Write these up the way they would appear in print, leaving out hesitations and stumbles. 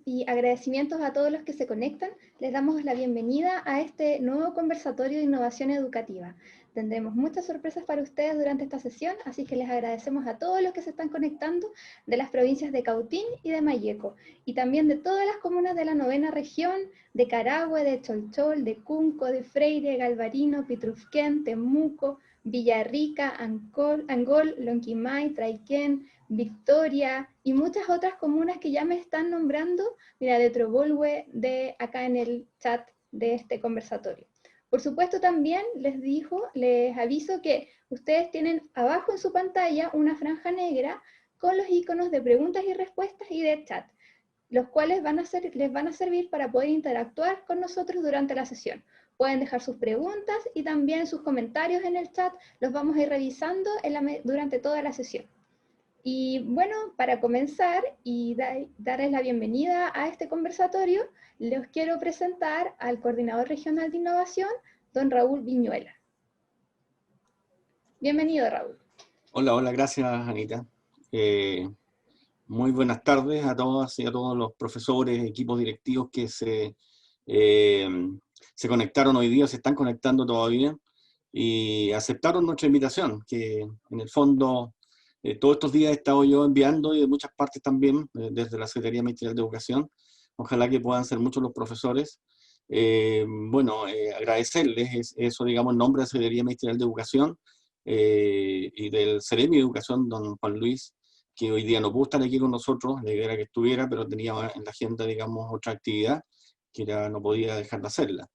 y agradecimientos a todos los que se conectan. Les damos la bienvenida a este nuevo conversatorio de innovación educativa. Tendremos muchas sorpresas para ustedes durante esta sesión, así que les agradecemos a todos los que se están conectando de las provincias de Cautín y de Mayeco, y también de todas las comunas de la 9ª región, de Carahue, de Cholchol, de Cunco, de Freire, Galvarino, Pitrufquén, Temuco, Villarrica, Angol, Lonquimay, Traiquén, Victoria y muchas otras comunas que ya me están nombrando, mira, de Trobolhue, de acá en el chat de este conversatorio. Por supuesto también les aviso que ustedes tienen abajo en su pantalla una franja negra con los iconos de preguntas y respuestas y de chat, los cuales les van a servir para poder interactuar con nosotros durante la sesión. Pueden dejar sus preguntas y también sus comentarios en el chat, los vamos a ir revisando durante toda la sesión. Y bueno, para comenzar y darles la bienvenida a este conversatorio, les quiero presentar al Coordinador Regional de Innovación, don Raúl Viñuela. Bienvenido, Raúl. Hola, hola, gracias, Anita. Muy buenas tardes a todas y a todos los profesores, equipos directivos que se conectaron hoy día, se están conectando todavía, y aceptaron nuestra invitación, que en el fondo todos estos días he estado yo enviando, y de muchas partes también, desde la Secretaría Ministerial de Educación. Ojalá que puedan ser muchos los profesores. Agradecerles eso, digamos, en nombre de la Secretaría Ministerial de Educación y del Ceremi de Educación, don Juan Luis, que hoy día no pudo estar aquí con nosotros, la idea era que estuviera, pero tenía en la agenda, digamos, otra actividad, que ya no podía dejar de hacerla.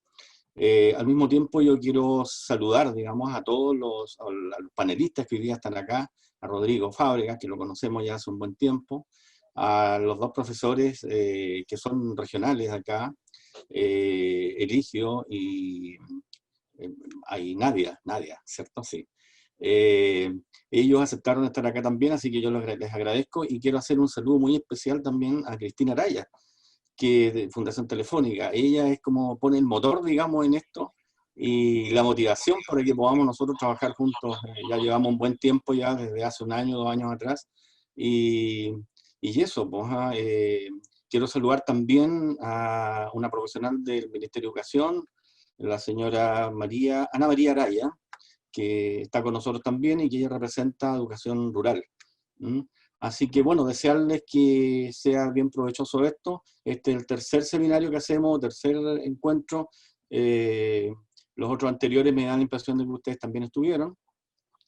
Al mismo tiempo yo quiero saludar, digamos, a todos a los panelistas que hoy día están acá, a Rodrigo Fábregas, que lo conocemos ya hace un buen tiempo, a los dos profesores que son regionales acá, Eligio y Nadia, ¿cierto? Sí. Ellos aceptaron estar acá también, así que yo les agradezco, y quiero hacer un saludo muy especial también a Cristina Araya, que de Fundación Telefónica. Ella es como pone el motor, digamos, en esto, y la motivación para que podamos nosotros trabajar juntos. Ya llevamos un buen tiempo ya, desde hace un año, 2 años atrás, y eso, pues, quiero saludar también a una profesional del Ministerio de Educación, la señora Ana María Araya, que está con nosotros también y que ella representa educación rural. Así que bueno, desearles que sea bien provechoso esto. Este es el tercer seminario que hacemos, tercer encuentro. Los otros anteriores me dan la impresión de que ustedes también estuvieron.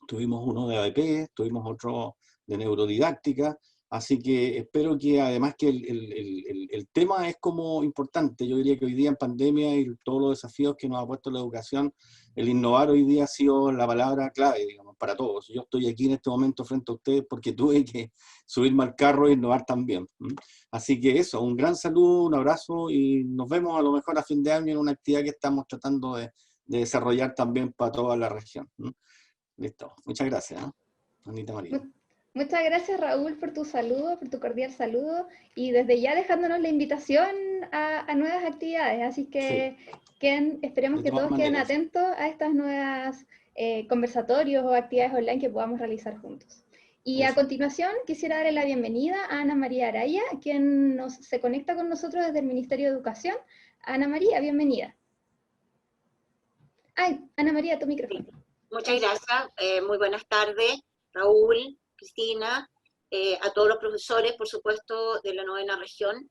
Tuvimos uno de ADP, tuvimos otro de neurodidáctica, así que espero que además que el tema es como importante. Yo diría que hoy día en pandemia y todos los desafíos que nos ha puesto la educación, el innovar hoy día ha sido la palabra clave, digamos, para todos. Yo estoy aquí en este momento frente a ustedes porque tuve que subirme al carro e innovar también. Así que eso, un gran saludo, un abrazo, y nos vemos a lo mejor a fin de año en una actividad que estamos tratando de desarrollar también para toda la región. Listo. Muchas gracias, Anita María. Muchas gracias, Raúl, por tu saludo, por tu cordial saludo, y desde ya dejándonos la invitación a nuevas actividades. Así que sí, esperemos que todos queden atentos a estas nuevas conversatorios o actividades online que podamos realizar juntos. Y a continuación quisiera darle la bienvenida a Ana María Araya, quien se conecta con nosotros desde el Ministerio de Educación. Ana María, bienvenida. Ay, Ana María, tu micrófono. Muchas gracias, muy buenas tardes, Raúl, Cristina, a todos los profesores, por supuesto, de la 9ª región.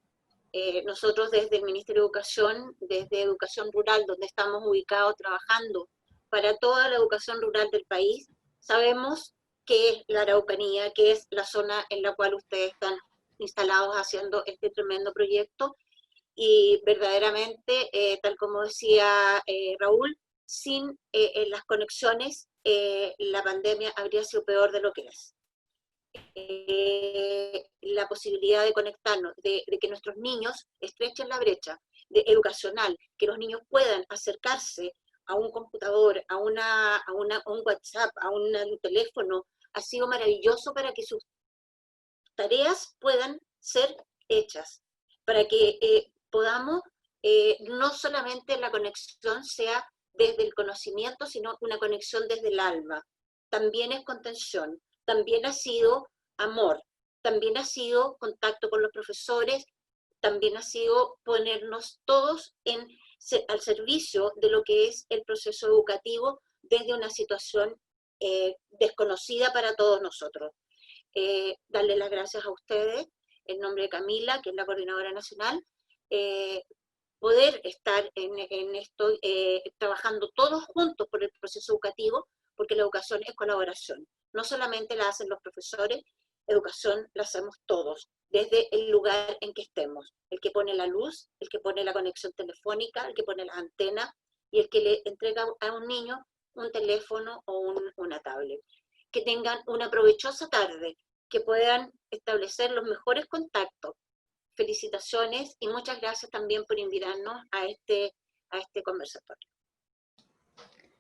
Nosotros desde el Ministerio de Educación, desde Educación Rural, donde estamos ubicados trabajando para toda la educación rural del país, sabemos qué es la Araucanía, qué es la zona en la cual ustedes están instalados haciendo este tremendo proyecto, y verdaderamente, tal como decía Raúl, sin las conexiones, la pandemia habría sido peor de lo que es. La posibilidad de conectarnos, de que nuestros niños estrechen la brecha educacional, que los niños puedan acercarse a un computador, a un WhatsApp, a un teléfono, ha sido maravilloso para que sus tareas puedan ser hechas, para que podamos, no solamente la conexión sea desde el conocimiento, sino una conexión desde el alma. También es contención, también ha sido amor, también ha sido contacto con los profesores, también ha sido ponernos todos al servicio de lo que es el proceso educativo desde una situación desconocida para todos nosotros. Darle las gracias a ustedes, en nombre de Camila, que es la coordinadora nacional, poder estar en esto, trabajando todos juntos por el proceso educativo, porque la educación es colaboración. No solamente la hacen los profesores, educación la hacemos todos, desde el lugar en que estemos. El que pone la luz, el que pone la conexión telefónica, el que pone las antenas, y el que le entrega a un niño un teléfono o una tablet. Que tengan una provechosa tarde, que puedan establecer los mejores contactos. Felicitaciones y muchas gracias también por invitarnos a este conversatorio.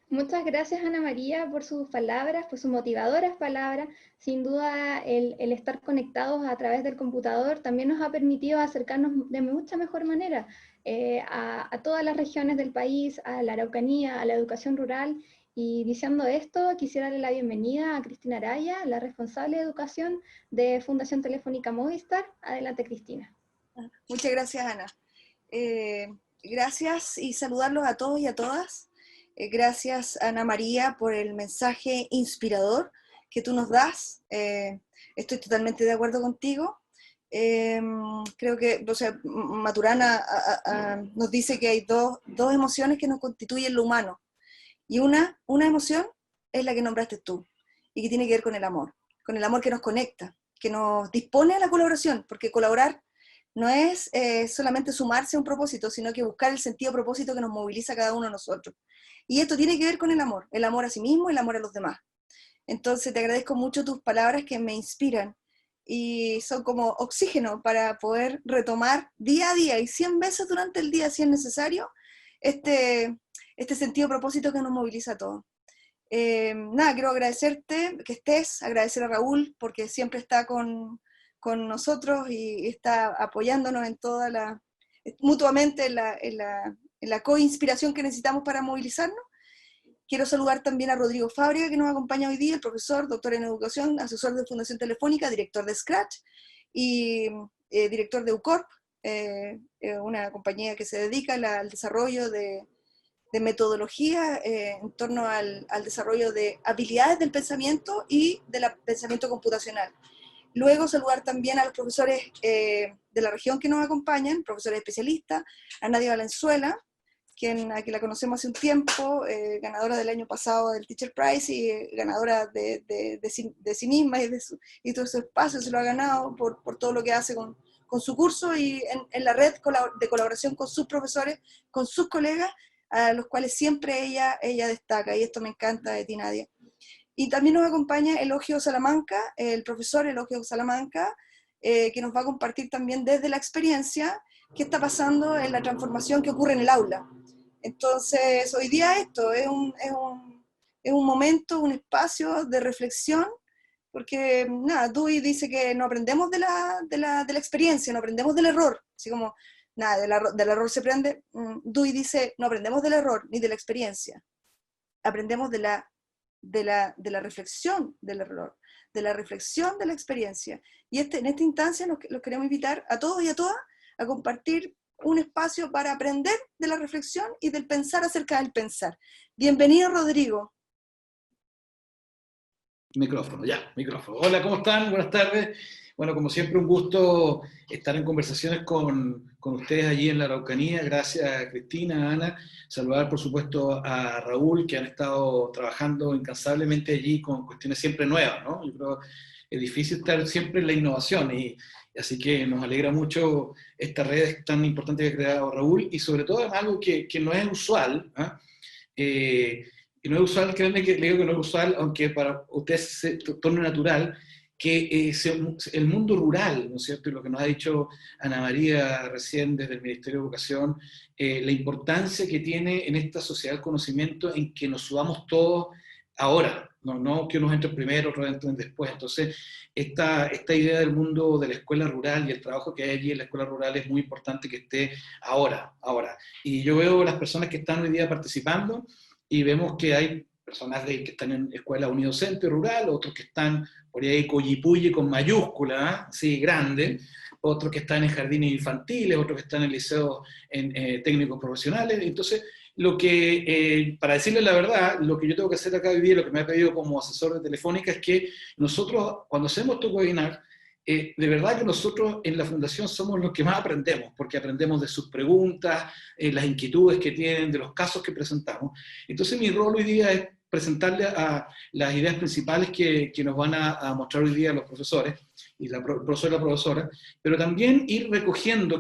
Muchas gracias, Ana María, por sus palabras, por sus motivadoras palabras. Sin duda, el estar conectados a través del computador también nos ha permitido acercarnos de mucha mejor manera a todas las regiones del país, a la Araucanía, a la educación rural. Y diciendo esto, quisiera darle la bienvenida a Cristina Araya, la responsable de educación de Fundación Telefónica Movistar. Adelante, Cristina. Muchas gracias, Ana. Gracias y saludarlos a todos y a todas. Gracias, Ana María, por el mensaje inspirador que tú nos das. Estoy totalmente de acuerdo contigo. Creo que, o sea, Maturana nos dice que hay dos emociones que nos constituyen lo humano. Y una emoción es la que nombraste tú, y que tiene que ver con el amor que nos conecta, que nos dispone a la colaboración, porque colaborar no es solamente sumarse a un propósito, sino que buscar el sentido propósito que nos moviliza a cada uno de nosotros. Y esto tiene que ver con el amor a sí mismo y el amor a los demás. Entonces te agradezco mucho tus palabras que me inspiran y son como oxígeno para poder retomar día a día y 100 veces durante el día, si es necesario, este sentido propósito que nos moviliza a todos. Nada, quiero agradecerte que estés, agradecer a Raúl porque siempre está con nosotros y está apoyándonos en toda mutuamente en la co-inspiración que necesitamos para movilizarnos. Quiero saludar también a Rodrigo Fábrega, que nos acompaña hoy día, el profesor, doctor en educación, asesor de Fundación Telefónica, director de Scratch y director de UCORP, una compañía que se dedica al desarrollo de metodología en torno al desarrollo de habilidades del pensamiento y del pensamiento computacional. Luego saludar también a los profesores de la región que nos acompañan, profesores especialistas, a Nadia Valenzuela, a quien la conocemos hace un tiempo, ganadora del año pasado del Teacher Prize y ganadora de sí misma y todo su espacio se lo ha ganado por todo lo que hace con su curso y en la red de colaboración con sus profesores, con sus colegas, a los cuales siempre ella destaca, y esto me encanta de ti, Nadia. Y también nos acompaña Elogio Salamanca, el profesor Elogio Salamanca, que nos va a compartir también desde la experiencia qué está pasando en la transformación que ocurre en el aula. Entonces, hoy día esto es un momento, un espacio de reflexión, porque nada, Dewey dice que no aprendemos de la experiencia, no aprendemos del error, así como, nada, del error se aprende. Dewey dice, no aprendemos del error ni de la experiencia, aprendemos de la reflexión del error, de la reflexión de la experiencia. Y en esta instancia los queremos invitar a todos y a todas a compartir un espacio para aprender de la reflexión y del pensar acerca del pensar. Bienvenido, Rodrigo. Micrófono. Hola, ¿cómo están? Buenas tardes. Bueno, como siempre, un gusto estar en conversaciones con ustedes allí en la Araucanía. Gracias, Cristina, Ana. Saludar, por supuesto, a Raúl, que han estado trabajando incansablemente allí con cuestiones siempre nuevas, ¿no? Yo creo que es difícil estar siempre en la innovación, y así que nos alegra mucho esta red tan importante que ha creado Raúl, y sobre todo además algo que no es usual, ¿eh? Y no es usual, créanme que le digo que no es usual, aunque para ustedes se torne natural, que el mundo rural, ¿no es cierto? Y lo que nos ha dicho Ana María recién desde el Ministerio de Educación, la importancia que tiene en esta sociedad del conocimiento en que nos subamos todos ahora, no que unos entren primero, otros entren después. Entonces, esta idea del mundo de la escuela rural y el trabajo que hay allí en la escuela rural es muy importante que esté ahora. Y yo veo las personas que están hoy día participando, y vemos que hay personas que están en escuela unidocente rural, otros que están por ahí collipulle con mayúscula, sí, grande, otro que están en jardines infantiles, otro que están en liceos técnicos profesionales. Entonces, para decirles la verdad, lo que yo tengo que hacer acá hoy día, lo que me ha pedido como asesor de Telefónica, es que nosotros, cuando hacemos estos webinars, de verdad que nosotros en la Fundación somos los que más aprendemos, porque aprendemos de sus preguntas, las inquietudes que tienen, de los casos que presentamos. Entonces mi rol hoy día es presentarle a las ideas principales que nos van a mostrar hoy día los profesores, y el profesor y la profesora, pero también ir recogiendo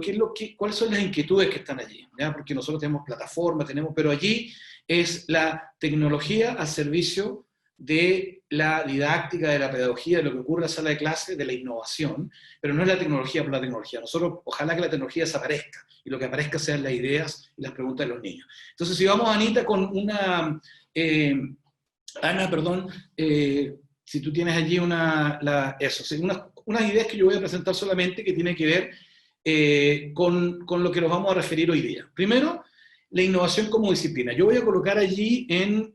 cuáles son las inquietudes que están allí, ¿ya? Porque nosotros tenemos plataformas, pero allí es la tecnología al servicio de la didáctica, de la pedagogía, de lo que ocurre en la sala de clase, de la innovación, pero no es la tecnología por la tecnología. Nosotros, ojalá que la tecnología desaparezca, y lo que aparezca sean las ideas y las preguntas de los niños. Entonces, si vamos, Anita, con una... Ana, perdón, si tú tienes allí unas ideas que yo voy a presentar solamente, que tienen que ver con lo que nos vamos a referir hoy día. Primero, la innovación como disciplina. Yo voy a colocar allí en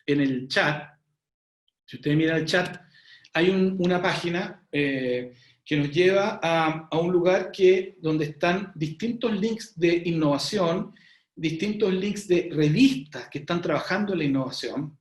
el chat, si ustedes miran el chat, hay una página que nos lleva a un lugar donde están distintos links de innovación, distintos links de revistas que están trabajando en la innovación,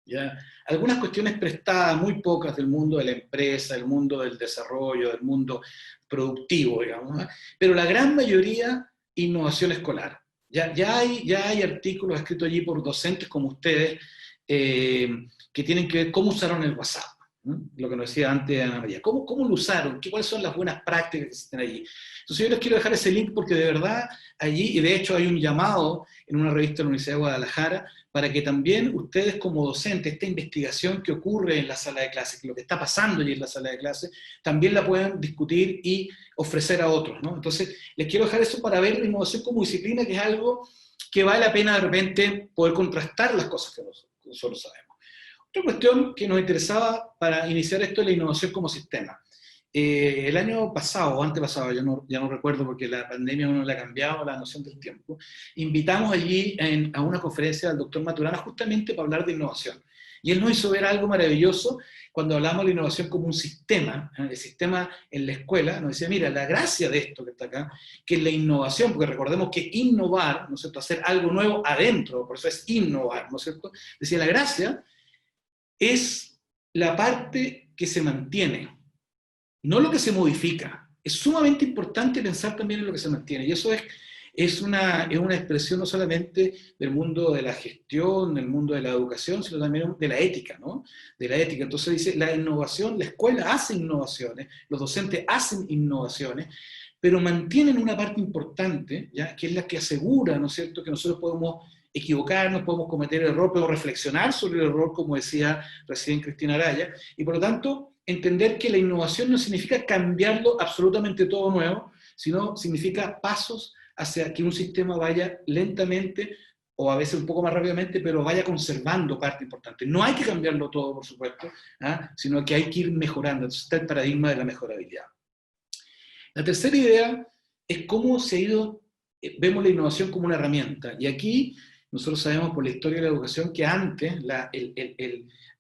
¿ya? Algunas cuestiones prestadas, muy pocas, del mundo de la empresa, del mundo del desarrollo, del mundo productivo, digamos, ¿eh? Pero la gran mayoría, innovación escolar. Ya hay artículos escritos allí por docentes como ustedes, que tienen que ver cómo usaron el WhatsApp, ¿no? Lo que nos decía antes Ana María, ¿cómo lo usaron? ¿Cuáles son las buenas prácticas que existen allí? Entonces yo les quiero dejar ese link porque de verdad allí, y de hecho hay un llamado en una revista de la Universidad de Guadalajara, para que también ustedes como docentes, esta investigación que ocurre en la sala de clase, que lo que está pasando allí en la sala de clase, también la puedan discutir y ofrecer a otros, ¿no? Entonces les quiero dejar eso para ver la innovación como disciplina, que es algo que vale la pena de repente poder contrastar las cosas que nosotros sabemos. Otra cuestión que nos interesaba para iniciar esto es la innovación como sistema. El año pasado, o antepasado, ya no recuerdo porque la pandemia uno le ha cambiado la noción del tiempo, invitamos allí a una conferencia del doctor Maturana justamente para hablar de innovación. Y él nos hizo ver algo maravilloso cuando hablamos de la innovación como un sistema, el sistema en la escuela. Nos decía, mira, la gracia de esto que está acá, que es la innovación, porque recordemos que innovar, ¿no es cierto?, hacer algo nuevo adentro, por eso es innovar, ¿no es cierto? Decía, la gracia es la parte que se mantiene, no lo que se modifica. Es sumamente importante pensar también en lo que se mantiene, y eso es una expresión no solamente del mundo de la gestión, del mundo de la educación, sino también de la ética, ¿no? De la ética. Entonces dice, la innovación, la escuela hace innovaciones, los docentes hacen innovaciones, pero mantienen una parte importante, ¿ya?, que es la que asegura, ¿no es cierto?, que nosotros podemos equivocarnos, podemos cometer error, podemos reflexionar sobre el error, como decía recién Cristina Araya, y por lo tanto entender que la innovación no significa cambiarlo absolutamente todo nuevo, sino significa pasos hacia que un sistema vaya lentamente, o a veces un poco más rápidamente, pero vaya conservando parte importante. No hay que cambiarlo todo, por supuesto, sino que hay que ir mejorando. Entonces está el paradigma de la mejorabilidad. La tercera idea es cómo vemos la innovación como una herramienta. Y aquí nosotros sabemos por la historia de la educación que antes,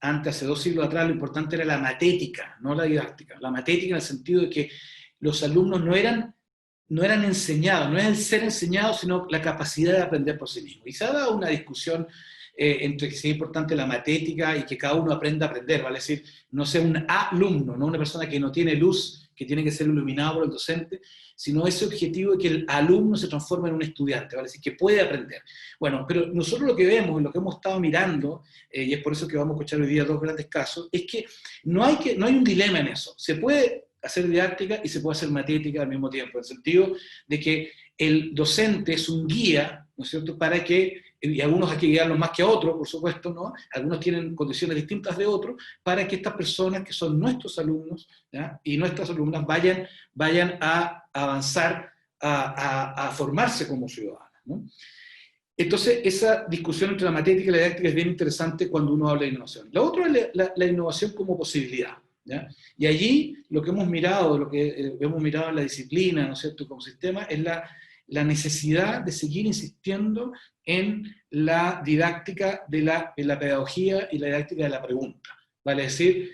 hace 2 siglos atrás, lo importante era la matética, no la didáctica. La matética en el sentido de que los alumnos no eran enseñados, no es el ser enseñado, sino la capacidad de aprender por sí mismo. Y se ha dado una discusión entre que sea importante la matética y que cada uno aprenda a aprender, ¿vale? Es decir, no sea un alumno, no una persona que no tiene luz, que tiene que ser iluminado por el docente, sino ese objetivo de que el alumno se transforme en un estudiante, ¿vale? Es decir, que puede aprender. Bueno, pero nosotros lo que vemos, y lo que hemos estado mirando, y es por eso que vamos a escuchar hoy día 2 grandes casos, es que no hay un dilema en eso. Se puede hacer didáctica y se puede hacer matética al mismo tiempo, en el sentido de que el docente es un guía, ¿no es cierto?, para que, y algunos hay que guiarlos más que a otros, por supuesto, ¿no? Algunos tienen condiciones distintas de otros, para que estas personas que son nuestros alumnos, ¿ya?, y nuestras alumnas vayan a avanzar, a formarse como ciudadanos, ¿no? Entonces, esa discusión entre la matética y la didáctica es bien interesante cuando uno habla de innovación. La otra es la innovación como posibilidad, ¿ya? Y allí lo que hemos mirado, en la disciplina, ¿no es cierto?, como sistema, es la necesidad de seguir insistiendo en la didáctica en la pedagogía y la didáctica de la pregunta. Vale decir,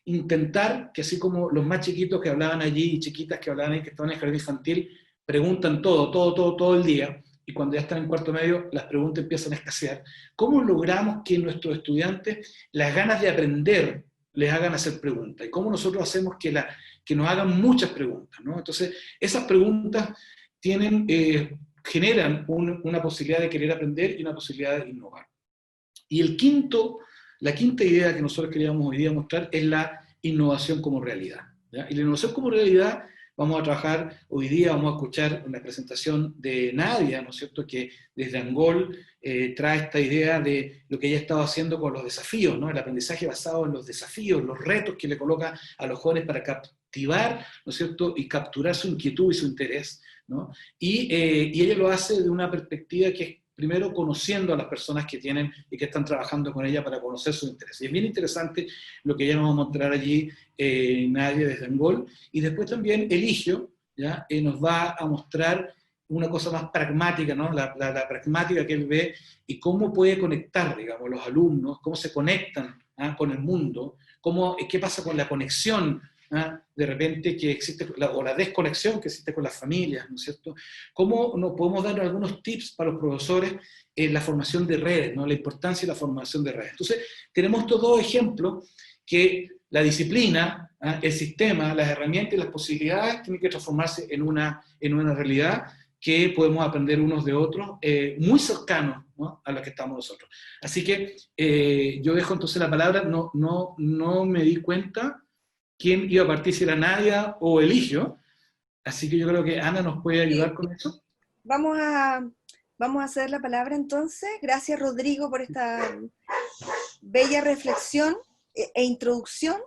intentar que así como los más chiquitos que hablaban allí y chiquitas que hablaban ahí, que estaban en el jardín infantil, preguntan todo el día, y cuando ya están en cuarto medio, las preguntas empiezan a escasear. ¿Cómo logramos que nuestros estudiantes las ganas de aprender les hagan hacer preguntas? ¿Y cómo nosotros hacemos que nos hagan muchas preguntas, ¿no? Entonces, esas preguntas generan una posibilidad de querer aprender y una posibilidad de innovar. Y la quinta idea que nosotros queríamos hoy día mostrar es la innovación como realidad, ¿ya? Y la innovación como realidad, vamos a trabajar hoy día, vamos a escuchar una presentación de Nadia, ¿no es cierto?, que desde Angol trae esta idea de lo que ella ha estado haciendo con los desafíos, ¿no?, el aprendizaje basado en los desafíos, los retos que le coloca a los jóvenes para captivar, ¿no es cierto?, y capturar su inquietud y su interés, ¿no? Y ella lo hace de una perspectiva que es primero conociendo a las personas que tienen y que están trabajando con ella para conocer sus intereses. Y es bien interesante lo que ella nos va a mostrar allí, Nadia desde Angol, y después también Eligio, ¿ya? Nos va a mostrar una cosa más pragmática, ¿no? La pragmática que él ve y cómo puede conectar, digamos, los alumnos, cómo se conectan, ¿ah?, con el mundo, qué pasa con la conexión, ¿ah?, de repente que existe, o la desconexión que existe con las familias, ¿no es cierto? ¿Cómo nos podemos dar algunos tips para los profesores en la formación de redes, ¿no?, la importancia de la formación de redes? Entonces, tenemos estos dos ejemplos que la disciplina, ¿ah?, el sistema, las herramientas y las posibilidades tienen que transformarse en una realidad que podemos aprender unos de otros, muy cercanos, ¿no?, a los que estamos nosotros. Así que yo dejo entonces la palabra, no me di cuenta quién iba a partir, si era Nadia o Eligio, así que yo creo que Ana nos puede ayudar con eso. Vamos a hacer la palabra entonces. Gracias, Rodrigo, por esta bella reflexión e introducción.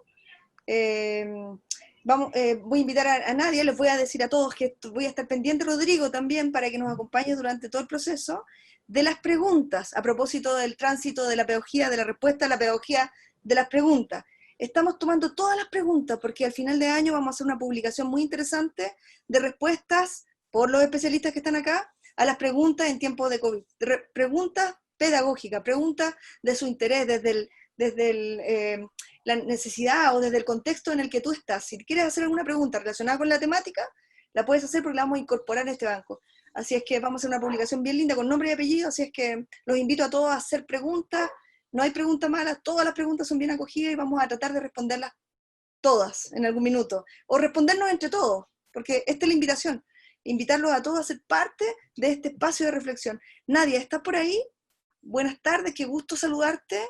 Voy a invitar a Nadia, les voy a decir a todos que voy a estar pendiente, Rodrigo, también, para que nos acompañe durante todo el proceso, de las preguntas, a propósito del tránsito de la pedagogía, de la respuesta a la pedagogía de las preguntas. Estamos tomando todas las preguntas, porque al final de año vamos a hacer una publicación muy interesante de respuestas por los especialistas que están acá a las preguntas en tiempo de COVID. Preguntas pedagógicas, preguntas de su interés, desde la necesidad o desde el contexto en el que tú estás. Si quieres hacer alguna pregunta relacionada con la temática, la puedes hacer porque la vamos a incorporar en este banco. Así es que vamos a hacer una publicación bien linda con nombre y apellido, así es que los invito a todos a hacer preguntas. No hay preguntas malas, todas las preguntas son bien acogidas y vamos a tratar de responderlas todas en algún minuto. O respondernos entre todos, porque esta es la invitación. Invitarlos a todos a ser parte de este espacio de reflexión. Nadia, ¿estás por ahí? Buenas tardes, qué gusto saludarte.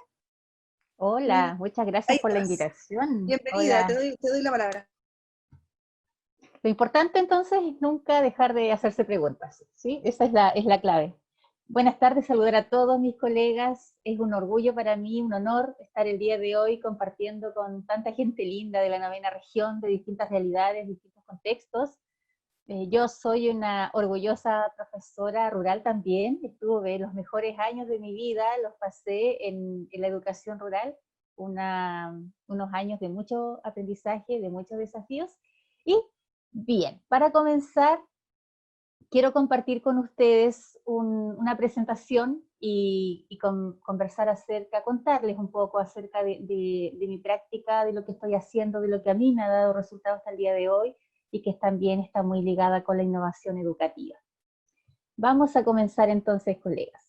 Hola, muchas gracias por la invitación. Bienvenida, Hola. te doy la palabra. Lo importante entonces es nunca dejar de hacerse preguntas, ¿sí? Esa es la clave. Buenas tardes, saludar a todos mis colegas. Es un orgullo para mí, un honor estar el día de hoy compartiendo con tanta gente linda de la 9ª región, de distintas realidades, distintos contextos. Yo soy una orgullosa profesora rural también. Estuve los mejores años de mi vida, los pasé en la educación rural, unos años de mucho aprendizaje, de muchos desafíos. Y bien, para comenzar, quiero compartir con ustedes una presentación y conversar contarles un poco acerca de mi práctica, de lo que estoy haciendo, de lo que a mí me ha dado resultados hasta el día de hoy y que también está muy ligada con la innovación educativa. Vamos a comenzar entonces, colegas.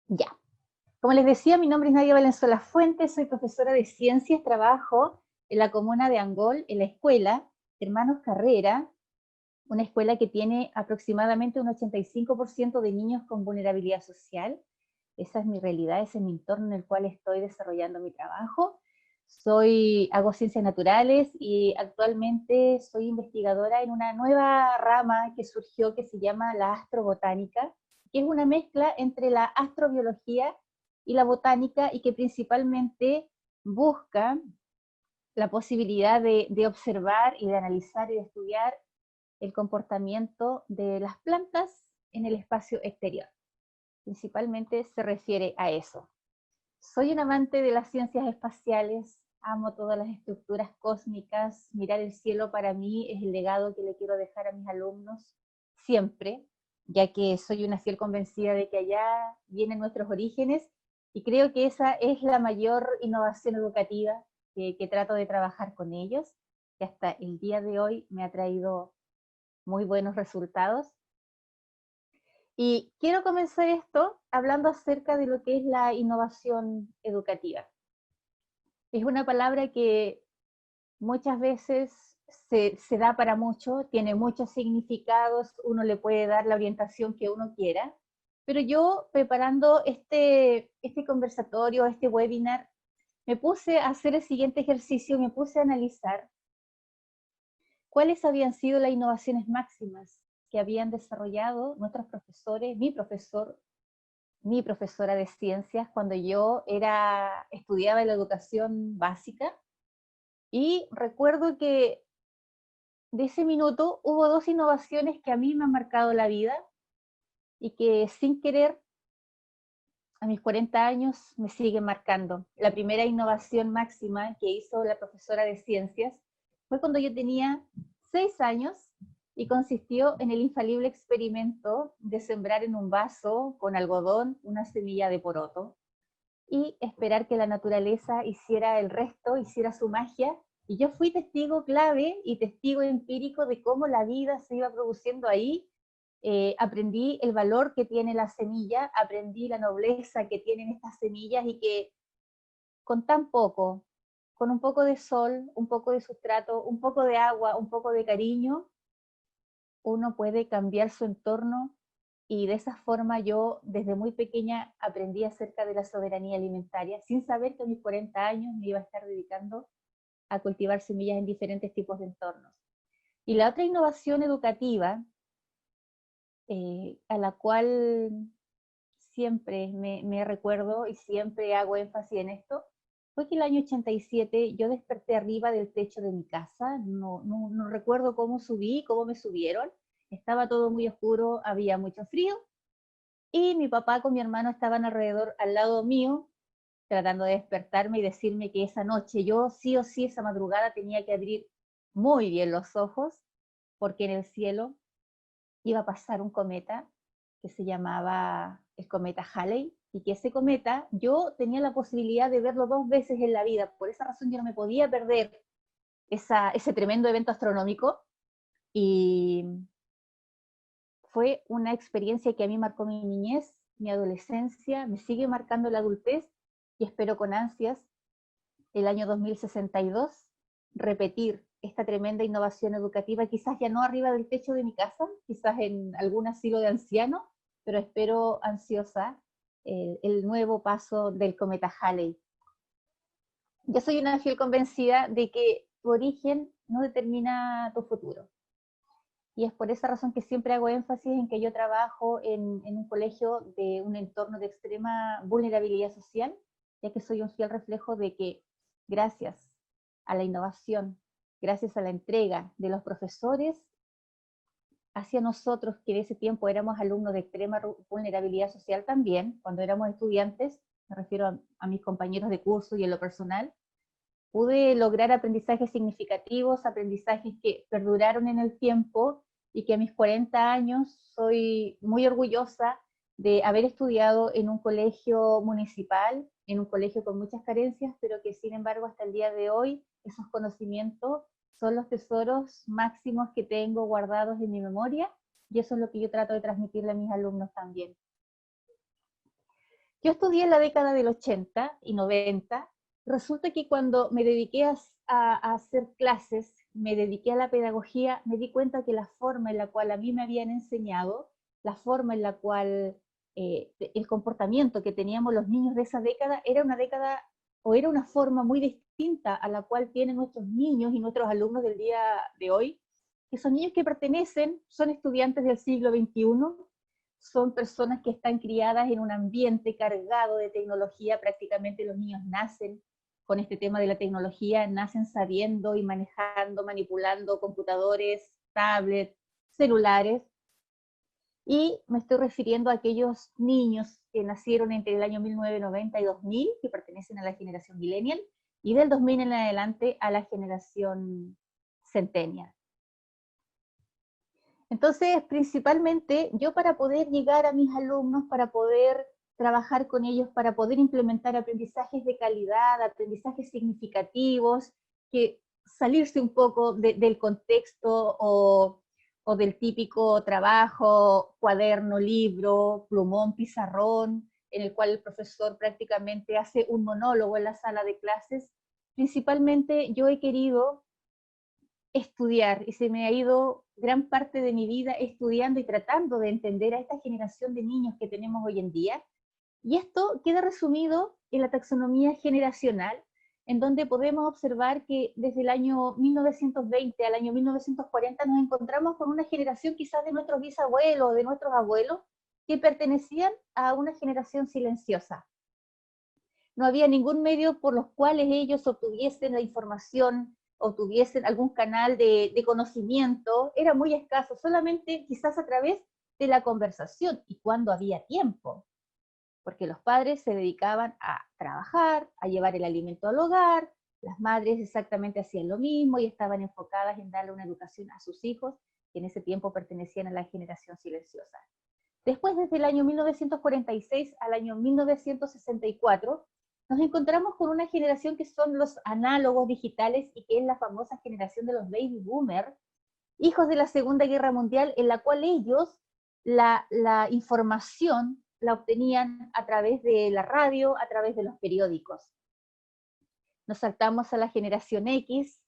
Ya. Como les decía, mi nombre es Nadia Valenzuela Fuentes, soy profesora de ciencias, trabajo en la comuna de Angol, en la escuela Hermanos Carrera, una escuela que tiene aproximadamente un 85% de niños con vulnerabilidad social. Esa es mi realidad, ese es mi entorno en el cual estoy desarrollando mi trabajo. Hago ciencias naturales y actualmente soy investigadora en una nueva rama que surgió que se llama la astrobotánica, que es una mezcla entre la astrobiología y la botánica y que principalmente busca la posibilidad de observar y de analizar y de estudiar el comportamiento de las plantas en el espacio exterior. Principalmente se refiere a eso. Soy un amante de las ciencias espaciales, amo todas las estructuras cósmicas, mirar el cielo para mí es el legado que le quiero dejar a mis alumnos, siempre, ya que soy una fiel convencida de que allá vienen nuestros orígenes, y creo que esa es la mayor innovación educativa que trato de trabajar con ellos, que hasta el día de hoy me ha traído muy buenos resultados. Y quiero comenzar esto hablando acerca de lo que es la innovación educativa. Es una palabra que muchas veces se da para mucho, tiene muchos significados, uno le puede dar la orientación que uno quiera, pero yo preparando este conversatorio, este webinar, me puse a hacer el siguiente ejercicio, me puse a analizar cuáles habían sido las innovaciones máximas que habían desarrollado nuestros profesores, mi profesor, mi profesora de ciencias cuando yo estudiaba en la educación básica, y recuerdo que de ese minuto hubo dos innovaciones que a mí me han marcado la vida y que sin querer a mis 40 años me siguen marcando. La primera innovación máxima que hizo la profesora de ciencias fue cuando yo tenía 6 años y consistió en el infalible experimento de sembrar en un vaso con algodón una semilla de poroto y esperar que la naturaleza hiciera el resto, hiciera su magia. Y yo fui testigo clave y testigo empírico de cómo la vida se iba produciendo ahí. Aprendí el valor que tiene la semilla, aprendí la nobleza que tienen estas semillas y que con tan poco, con un poco de sol, un poco de sustrato, un poco de agua, un poco de cariño, uno puede cambiar su entorno. Y de esa forma yo desde muy pequeña aprendí acerca de la soberanía alimentaria, sin saber que a mis 40 años me iba a estar dedicando a cultivar semillas en diferentes tipos de entornos. Y la otra innovación educativa, a la cual siempre me recuerdo y siempre hago énfasis en esto, fue que el año 87 yo desperté arriba del techo de mi casa, no recuerdo cómo subí, cómo me subieron, estaba todo muy oscuro, había mucho frío, y mi papá con mi hermano estaban alrededor, al lado mío, tratando de despertarme y decirme que esa noche yo sí o sí, esa madrugada, tenía que abrir muy bien los ojos, porque en el cielo iba a pasar un cometa que se llamaba el cometa Halley, y que ese cometa yo tenía la posibilidad de verlo 2 veces en la vida. Por esa razón yo no me podía perder ese tremendo evento astronómico, y fue una experiencia que a mí marcó mi niñez, mi adolescencia, me sigue marcando la adultez, y espero con ansias el año 2062 repetir esta tremenda innovación educativa, quizás ya no arriba del techo de mi casa, quizás en algún asilo de ancianos, pero espero ansiosa el nuevo paso del cometa Halley. Yo soy una fiel convencida de que tu origen no determina tu futuro. Y es por esa razón que siempre hago énfasis en que yo trabajo en un colegio de un entorno de extrema vulnerabilidad social, ya que soy un fiel reflejo de que gracias a la innovación, gracias a la entrega de los profesores hacia nosotros, que en ese tiempo éramos alumnos de extrema vulnerabilidad social también, cuando éramos estudiantes, me refiero a mis compañeros de curso y en lo personal, pude lograr aprendizajes significativos, aprendizajes que perduraron en el tiempo, y que a mis 40 años soy muy orgullosa de haber estudiado en un colegio municipal, en un colegio con muchas carencias, pero que sin embargo hasta el día de hoy esos conocimientos son los tesoros máximos que tengo guardados en mi memoria, y eso es lo que yo trato de transmitirle a mis alumnos también. Yo estudié en la década del 80 y 90, resulta que cuando me dediqué a hacer clases, me dediqué a la pedagogía, me di cuenta que la forma en la cual a mí me habían enseñado, la forma en la cual el comportamiento que teníamos los niños de esa década era una forma muy distinta a la cual tienen nuestros niños y nuestros alumnos del día de hoy, que son niños que son estudiantes del siglo XXI, son personas que están criadas en un ambiente cargado de tecnología. Prácticamente los niños nacen con este tema de la tecnología, nacen sabiendo y manejando, manipulando computadores, tablets, celulares, y me estoy refiriendo a aquellos niños que nacieron entre el año 1990 y 2000, que pertenecen a la generación millennial, y del 2000 en adelante a la generación centennial. Entonces, principalmente, yo para poder llegar a mis alumnos, para poder trabajar con ellos, para poder implementar aprendizajes de calidad, aprendizajes significativos, que salirse un poco del contexto o del típico trabajo, cuaderno, libro, plumón, pizarrón, en el cual el profesor prácticamente hace un monólogo en la sala de clases. Principalmente yo he querido estudiar y se me ha ido gran parte de mi vida estudiando y tratando de entender a esta generación de niños que tenemos hoy en día. Y esto queda resumido en la taxonomía generacional, en donde podemos observar que desde el año 1920 al año 1940 nos encontramos con una generación quizás de nuestros bisabuelos, de nuestros abuelos, que pertenecían a una generación silenciosa. No había ningún medio por los cuales ellos obtuviesen la información, obtuviesen algún canal de conocimiento, era muy escaso, solamente quizás a través de la conversación y cuando había tiempo, porque los padres se dedicaban a trabajar, a llevar el alimento al hogar, las madres exactamente hacían lo mismo y estaban enfocadas en darle una educación a sus hijos, que en ese tiempo pertenecían a la generación silenciosa. Después, desde el año 1946 al año 1964, nos encontramos con una generación que son los análogos digitales y que es la famosa generación de los baby boomers, hijos de la Segunda Guerra Mundial, en la cual ellos la información la obtenían a través de la radio, a través de los periódicos. Nos saltamos a la generación X,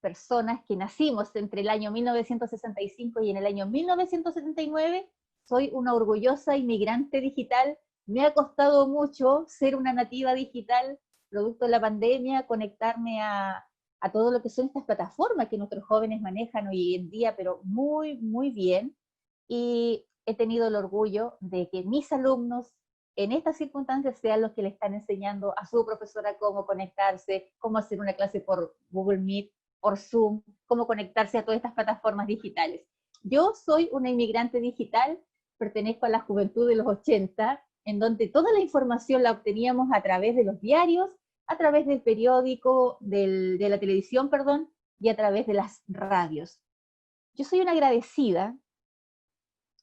personas que nacimos entre el año 1965 y en el año 1979, soy una orgullosa inmigrante digital. Me ha costado mucho ser una nativa digital, producto de la pandemia, conectarme a todo lo que son estas plataformas que nuestros jóvenes manejan hoy en día, pero muy, muy bien. Y he tenido el orgullo de que mis alumnos en estas circunstancias sean los que le están enseñando a su profesora cómo conectarse, cómo hacer una clase por Google Meet, por Zoom, cómo conectarse a todas estas plataformas digitales. Yo soy una inmigrante digital, pertenezco a la juventud de los 80, en donde toda la información la obteníamos a través de los diarios, a través del periódico, de la televisión, perdón, y a través de las radios. Yo soy una agradecida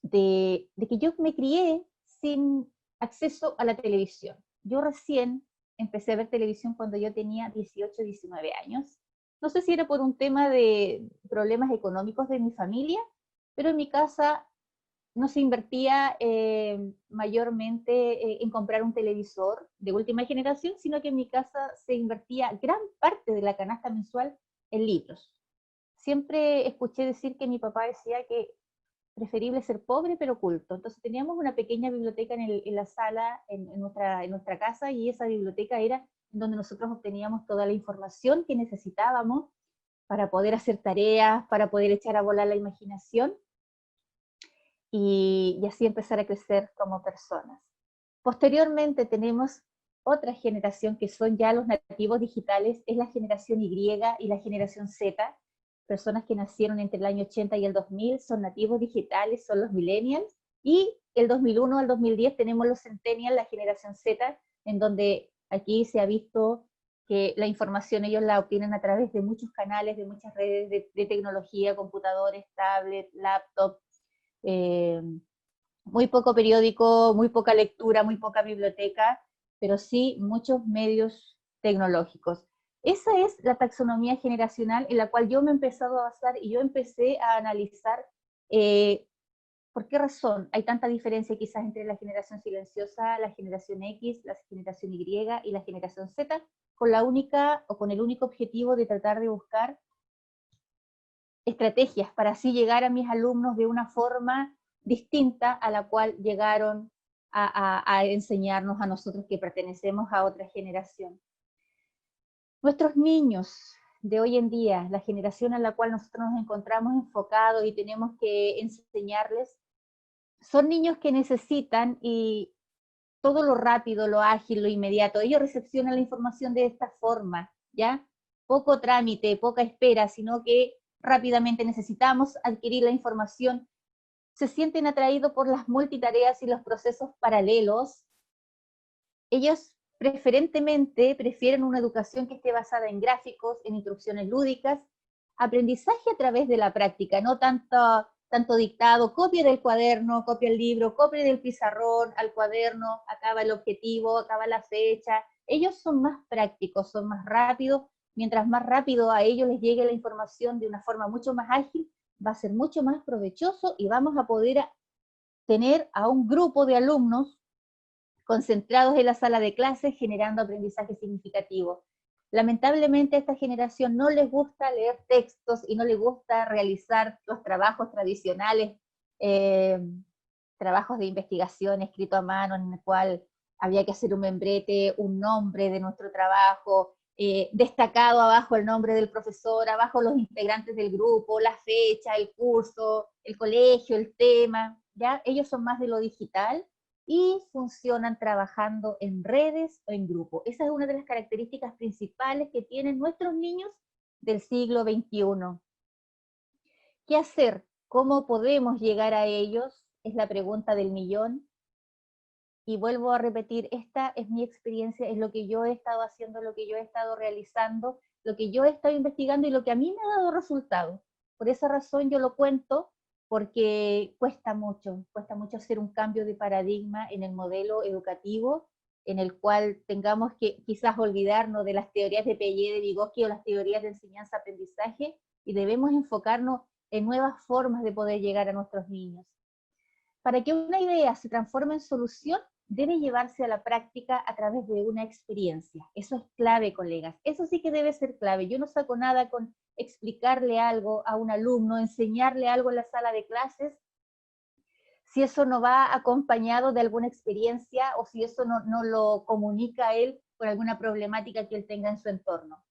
de que yo me crié sin acceso a la televisión. Yo recién empecé a ver televisión cuando yo tenía 18, 19 años. No sé si era por un tema de problemas económicos de mi familia, pero en mi casa no se invertía mayormente en comprar un televisor de última generación, sino que en mi casa se invertía gran parte de la canasta mensual en libros. Siempre escuché decir que mi papá decía que preferible ser pobre pero culto. Entonces teníamos una pequeña biblioteca en la sala, en nuestra casa, y esa biblioteca era donde nosotros obteníamos toda la información que necesitábamos para poder hacer tareas, para poder echar a volar la imaginación, y así empezar a crecer como personas. Posteriormente tenemos otra generación que son ya los nativos digitales, es la generación Y y la generación Z, personas que nacieron entre el año 80 y el 2000, son nativos digitales, son los millennials, y el 2001 al 2010 tenemos los centennials, la generación Z, en donde aquí se ha visto que la información ellos la obtienen a través de muchos canales, de muchas redes de tecnología, computadores, tablets, laptops, muy poco periódico, muy poca lectura, muy poca biblioteca, pero sí muchos medios tecnológicos. Esa es la taxonomía generacional en la cual yo me he empezado a basar y yo empecé a analizar por qué razón hay tanta diferencia quizás entre la generación silenciosa, la generación X, la generación Y y la generación Z, con el único objetivo de tratar de buscar estrategias para así llegar a mis alumnos de una forma distinta a la cual llegaron a enseñarnos a nosotros que pertenecemos a otra generación. Nuestros niños de hoy en día, la generación a la cual nosotros nos encontramos enfocados y tenemos que enseñarles, son niños que necesitan y todo lo rápido, lo ágil, lo inmediato. Ellos recepcionan la información de esta forma, ¿ya? Poco trámite, poca espera, sino que rápidamente necesitamos adquirir la información. Se sienten atraídos por las multitareas y los procesos paralelos. Ellos preferentemente prefieren una educación que esté basada en gráficos, en instrucciones lúdicas, aprendizaje a través de la práctica, no tanto dictado, copia del cuaderno, copia el libro, copia del pizarrón al cuaderno, acaba el objetivo, acaba la fecha. Ellos son más prácticos, son más rápidos. Mientras más rápido a ellos les llegue la información de una forma mucho más ágil, va a ser mucho más provechoso y vamos a poder tener a un grupo de alumnos concentrados en la sala de clases generando aprendizaje significativo. Lamentablemente a esta generación no les gusta leer textos y no les gusta realizar los trabajos tradicionales, trabajos de investigación escrito a mano en el cual había que hacer un membrete, un nombre de nuestro trabajo, destacado abajo el nombre del profesor, abajo los integrantes del grupo, la fecha, el curso, el colegio, el tema, ¿ya? Ellos son más de lo digital y funcionan trabajando en redes o en grupo. Esa es una de las características principales que tienen nuestros niños del siglo XXI. ¿Qué hacer? ¿Cómo podemos llegar a ellos? Es la pregunta del millón. Y vuelvo a repetir, esta es mi experiencia, es lo que yo he estado haciendo, lo que yo he estado realizando, lo que yo he estado investigando y lo que a mí me ha dado resultados. Por esa razón yo lo cuento, porque cuesta mucho hacer un cambio de paradigma en el modelo educativo, en el cual tengamos que quizás olvidarnos de las teorías de Piaget, de Vygotsky o las teorías de enseñanza-aprendizaje, y debemos enfocarnos en nuevas formas de poder llegar a nuestros niños. Para que una idea se transforme en solución, debe llevarse a la práctica a través de una experiencia. Eso es clave, colegas. Eso sí que debe ser clave. Yo no saco nada con explicarle algo a un alumno, enseñarle algo en la sala de clases, si eso no va acompañado de alguna experiencia o si eso no lo comunica a él con alguna problemática que él tenga en su entorno.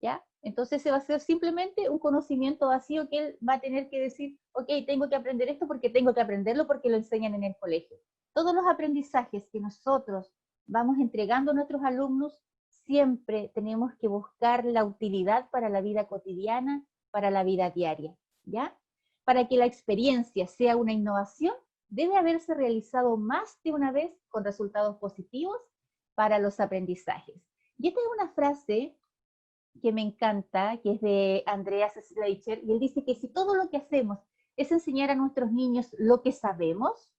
¿Ya? Entonces se va a ser simplemente un conocimiento vacío que él va a tener que decir, ok, tengo que aprender esto porque tengo que aprenderlo porque lo enseñan en el colegio. Todos los aprendizajes que nosotros vamos entregando a nuestros alumnos, siempre tenemos que buscar la utilidad para la vida cotidiana, para la vida diaria, ¿ya? Para que la experiencia sea una innovación, debe haberse realizado más de una vez con resultados positivos para los aprendizajes. Y esta es una frase que me encanta, que es de Andreas Schleicher, y él dice que si todo lo que hacemos es enseñar a nuestros niños lo que sabemos,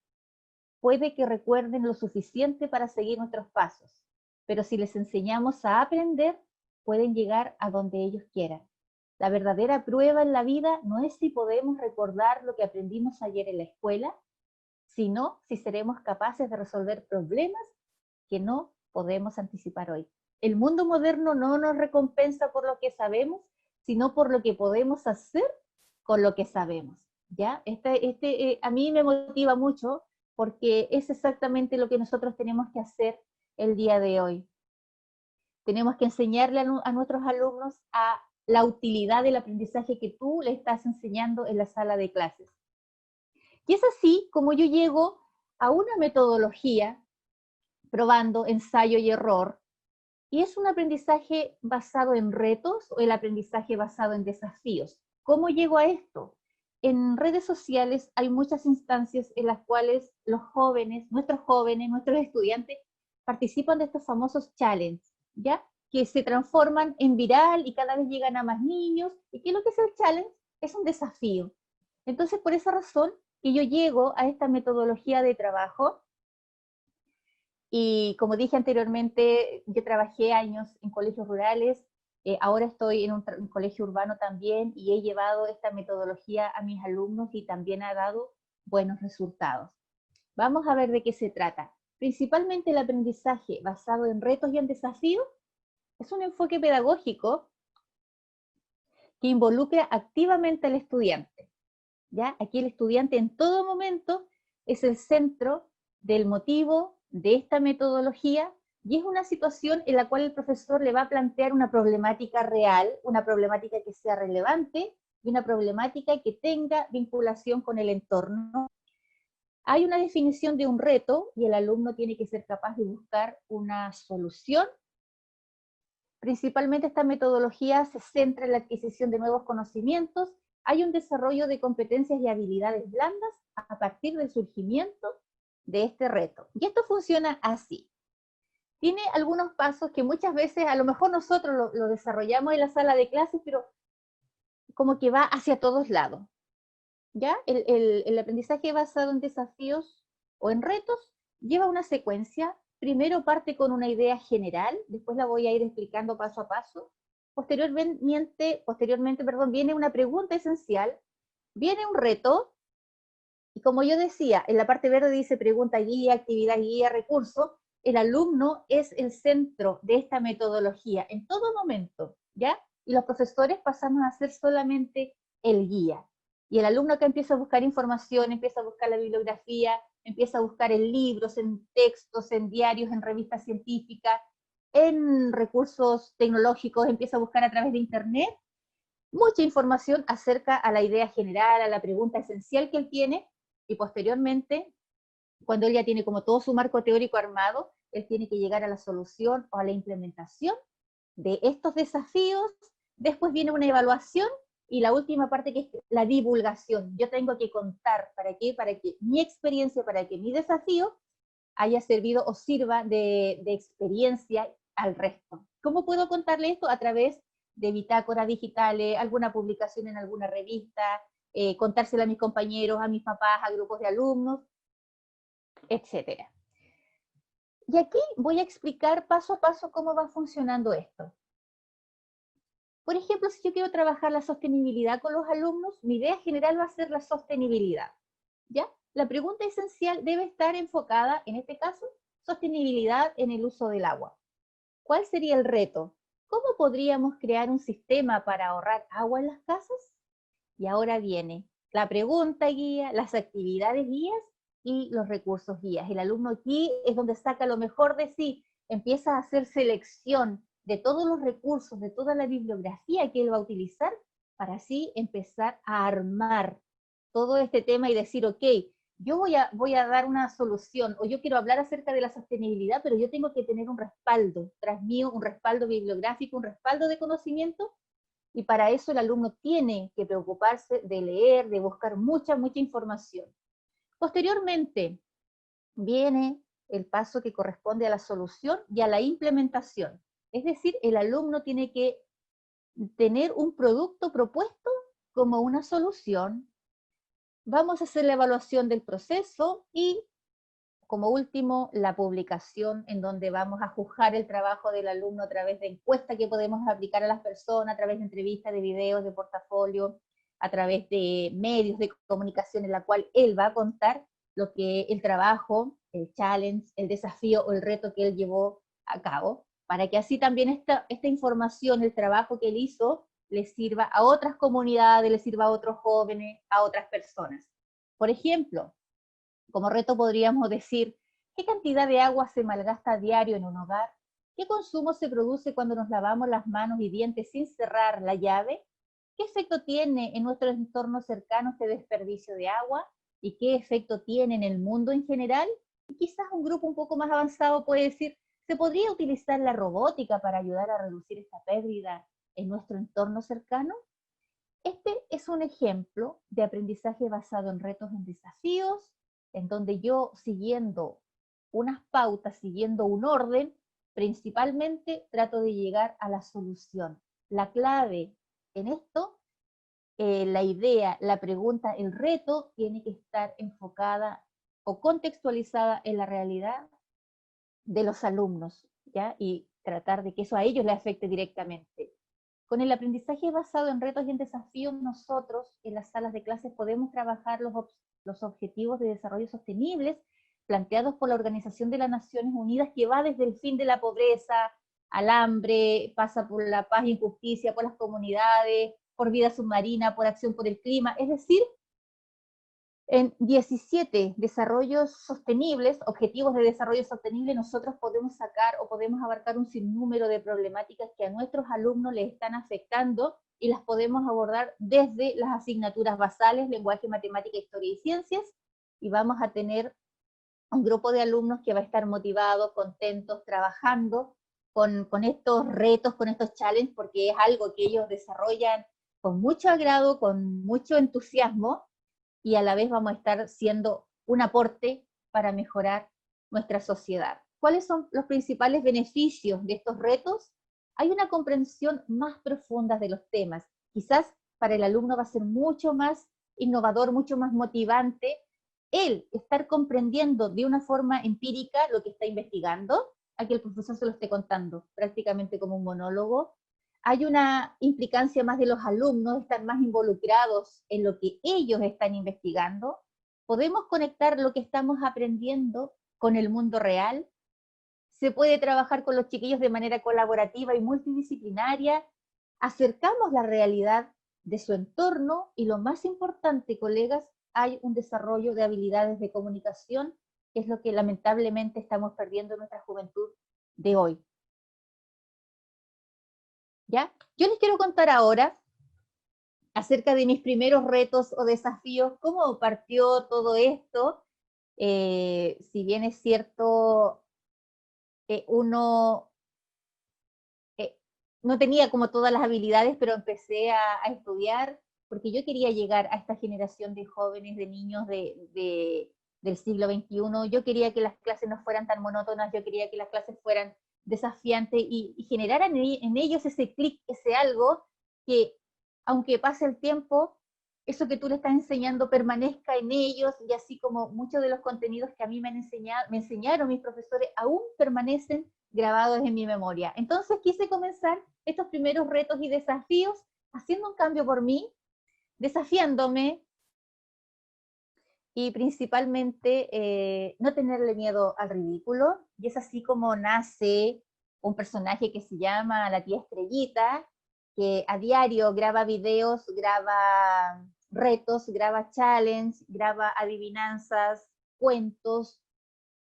puede que recuerden lo suficiente para seguir nuestros pasos, pero si les enseñamos a aprender, pueden llegar a donde ellos quieran. La verdadera prueba en la vida no es si podemos recordar lo que aprendimos ayer en la escuela, sino si seremos capaces de resolver problemas que no podemos anticipar hoy. El mundo moderno no nos recompensa por lo que sabemos, sino por lo que podemos hacer con lo que sabemos, ¿ya? A mí me motiva mucho porque es exactamente lo que nosotros tenemos que hacer el día de hoy. Tenemos que enseñarle a nuestros alumnos a la utilidad del aprendizaje que tú le estás enseñando en la sala de clases. Y es así como yo llego a una metodología probando ensayo y error, y es un aprendizaje basado en retos o el aprendizaje basado en desafíos. ¿Cómo llego a esto? En redes sociales hay muchas instancias en las cuales los jóvenes, nuestros estudiantes, participan de estos famosos challenges, ¿ya? Que se transforman en viral y cada vez llegan a más niños. ¿Y qué es lo que es el challenge? Es un desafío. Entonces, por esa razón que yo llego a esta metodología de trabajo. Y como dije anteriormente, yo trabajé años en colegios rurales, ahora estoy en un colegio urbano también y he llevado esta metodología a mis alumnos y también ha dado buenos resultados. Vamos a ver de qué se trata. Principalmente el aprendizaje basado en retos y en desafíos es un enfoque pedagógico que involucra activamente al estudiante, ¿ya? Aquí el estudiante en todo momento es el centro del motivo de esta metodología y es una situación en la cual el profesor le va a plantear una problemática real, una problemática que sea relevante y una problemática que tenga vinculación con el entorno. Hay una definición de un reto y el alumno tiene que ser capaz de buscar una solución. Principalmente esta metodología se centra en la adquisición de nuevos conocimientos. Hay un desarrollo de competencias y habilidades blandas a partir del surgimiento de este reto. Y esto funciona así. Tiene algunos pasos que muchas veces a lo mejor nosotros lo desarrollamos en la sala de clases, pero como que va hacia todos lados, ¿ya? El aprendizaje basado en desafíos o en retos lleva una secuencia. Primero parte con una idea general, después la voy a ir explicando paso a paso. Posteriormente, viene una pregunta esencial, viene un reto, y como yo decía, en la parte verde dice pregunta guía, actividad guía, recurso. El alumno es el centro de esta metodología en todo momento, ¿ya? Y los profesores pasamos a ser solamente el guía. Y el alumno que empieza a buscar información, empieza a buscar la bibliografía, empieza a buscar en libros, en textos, en diarios, en revistas científicas, en recursos tecnológicos, empieza a buscar a través de internet mucha información acerca a la idea general, a la pregunta esencial que él tiene, y posteriormente, cuando él ya tiene como todo su marco teórico armado, él tiene que llegar a la solución o a la implementación de estos desafíos. Después viene una evaluación y la última parte, que es la divulgación. Yo tengo que contar, ¿para qué? Para que mi experiencia, para que mi desafío haya servido o sirva de experiencia al resto. ¿Cómo puedo contarle esto? A través de bitácoras digitales, alguna publicación en alguna revista, contársela a mis compañeros, a mis papás, a grupos de alumnos, etc. Y aquí voy a explicar paso a paso cómo va funcionando esto. Por ejemplo, si yo quiero trabajar la sostenibilidad con los alumnos, mi idea general va a ser la sostenibilidad, ¿ya? La pregunta esencial debe estar enfocada, en este caso, sostenibilidad en el uso del agua. ¿Cuál sería el reto? ¿Cómo podríamos crear un sistema para ahorrar agua en las casas? Y ahora viene la pregunta guía, las actividades guías y los recursos guías. El alumno aquí es donde saca lo mejor de sí, empieza a hacer selección de todos los recursos, de toda la bibliografía que él va a utilizar, para así empezar a armar todo este tema y decir, ok, yo voy a dar una solución, o yo quiero hablar acerca de la sostenibilidad, pero yo tengo que tener un respaldo tras mío, un respaldo bibliográfico, un respaldo de conocimiento, y para eso el alumno tiene que preocuparse de leer, de buscar mucha información. Posteriormente viene el paso que corresponde a la solución y a la implementación. Es decir, el alumno tiene que tener un producto propuesto como una solución. Vamos a hacer la evaluación del proceso y, como último, la publicación, en donde vamos a juzgar el trabajo del alumno a través de encuestas que podemos aplicar a las personas, a través de entrevistas, de videos, de portafolio, a través de medios de comunicación en la cual él va a contar lo que el trabajo, el challenge, el desafío o el reto que él llevó a cabo, para que así también esta información, el trabajo que él hizo, le sirva a otras comunidades, le sirva a otros jóvenes, a otras personas. Por ejemplo, como reto podríamos decir, ¿qué cantidad de agua se malgasta a diario en un hogar? ¿Qué consumo se produce cuando nos lavamos las manos y dientes sin cerrar la llave? ¿Qué efecto tiene en nuestro entorno cercano este desperdicio de agua? ¿Y qué efecto tiene en el mundo en general? Y quizás un grupo un poco más avanzado puede decir, ¿se podría utilizar la robótica para ayudar a reducir esta pérdida en nuestro entorno cercano? Este es un ejemplo de aprendizaje basado en retos, en desafíos, en donde yo, siguiendo unas pautas, siguiendo un orden, principalmente trato de llegar a la solución. La clave en esto, la idea, la pregunta, el reto, tiene que estar enfocada o contextualizada en la realidad de los alumnos, ¿ya? Y tratar de que eso a ellos les afecte directamente. Con el aprendizaje basado en retos y en desafíos, nosotros en las salas de clases podemos trabajar los objetivos de desarrollo sostenibles planteados por la Organización de las Naciones Unidas, que va desde el fin de la pobreza al hambre, pasa por la paz y justicia, por las comunidades, por vida submarina, por acción por el clima, es decir, en 17 desarrollos sostenibles, objetivos de desarrollo sostenible, nosotros podemos sacar o podemos abarcar un sinnúmero de problemáticas que a nuestros alumnos les están afectando y las podemos abordar desde las asignaturas basales, lenguaje, matemática, historia y ciencias, y vamos a tener un grupo de alumnos que va a estar motivados, contentos, trabajando con estos retos, con estos challenges, porque es algo que ellos desarrollan con mucho agrado, con mucho entusiasmo, y a la vez vamos a estar siendo un aporte para mejorar nuestra sociedad. ¿Cuáles son los principales beneficios de estos retos? Hay una comprensión más profunda de los temas. Quizás para el alumno va a ser mucho más innovador, mucho más motivante el estar comprendiendo de una forma empírica lo que está investigando, a que el profesor se lo esté contando, prácticamente como un monólogo. Hay una implicancia más de los alumnos, estar más involucrados en lo que ellos están investigando. Podemos conectar lo que estamos aprendiendo con el mundo real. Se puede trabajar con los chiquillos de manera colaborativa y multidisciplinaria. Acercamos la realidad de su entorno y lo más importante, colegas, hay un desarrollo de habilidades de comunicación, que es lo que lamentablemente estamos perdiendo en nuestra juventud de hoy. ¿Ya? Yo les quiero contar ahora acerca de mis primeros retos o desafíos, cómo partió todo esto. Si bien es cierto, uno no tenía como todas las habilidades, pero empecé a estudiar porque yo quería llegar a esta generación de jóvenes, de niños del siglo XXI. Yo quería que las clases no fueran tan monótonas, yo quería que las clases fueran desafiantes y generaran en ellos ese clic, ese algo que, aunque pase el tiempo, eso que tú le estás enseñando permanezca en ellos, y así como muchos de los contenidos que a mí me enseñaron mis profesores aún permanecen grabados en mi memoria. Entonces quise comenzar estos primeros retos y desafíos haciendo un cambio por mí, desafiándome y principalmente no tenerle miedo al ridículo. Y es así como nace un personaje que se llama la tía Estrellita, que a diario graba videos, graba retos, graba challenge, graba adivinanzas, cuentos,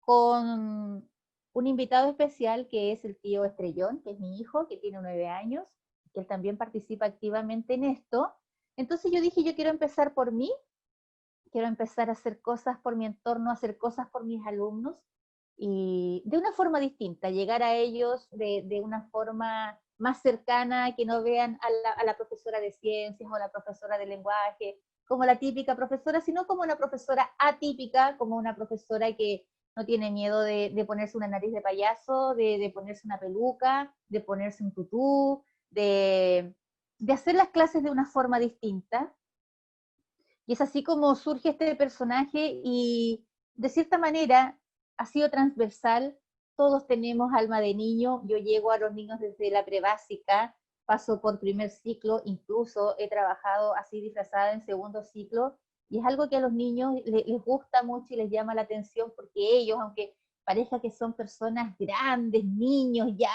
con un invitado especial que es el tío Estrellón, que es mi hijo, que tiene 9 años, que él también participa activamente en esto. Entonces yo dije, yo quiero empezar por mí, quiero empezar a hacer cosas por mi entorno, a hacer cosas por mis alumnos, y de una forma distinta, llegar a ellos de una forma más cercana, que no vean a la profesora de ciencias o la profesora de lenguaje como la típica profesora, sino como una profesora atípica, como una profesora que no tiene miedo de ponerse una nariz de payaso, de ponerse una peluca, de ponerse un tutú, de hacer las clases de una forma distinta. Y es así como surge este personaje y de cierta manera ha sido transversal. Todos tenemos alma de niño. Yo llego a los niños desde la prebásica, paso por primer ciclo, incluso he trabajado así disfrazada en segundo ciclo, y es algo que a los niños les gusta mucho y les llama la atención, porque ellos, aunque parezca que son personas grandes, niños ya,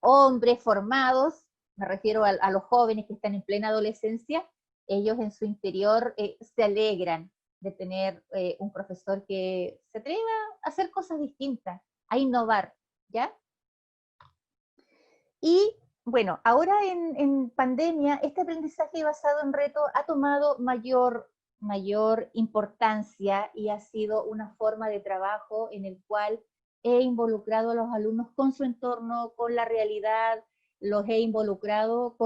hombres formados, me refiero a los jóvenes que están en plena adolescencia, ellos en su interior se alegran de tener un profesor que se atreva a hacer cosas distintas, a innovar, ¿ya? Y bueno, ahora en pandemia, este aprendizaje basado en reto ha tomado mayor importancia y ha sido una forma de trabajo en el cual he involucrado a los alumnos con su entorno, con la realidad, los he involucrado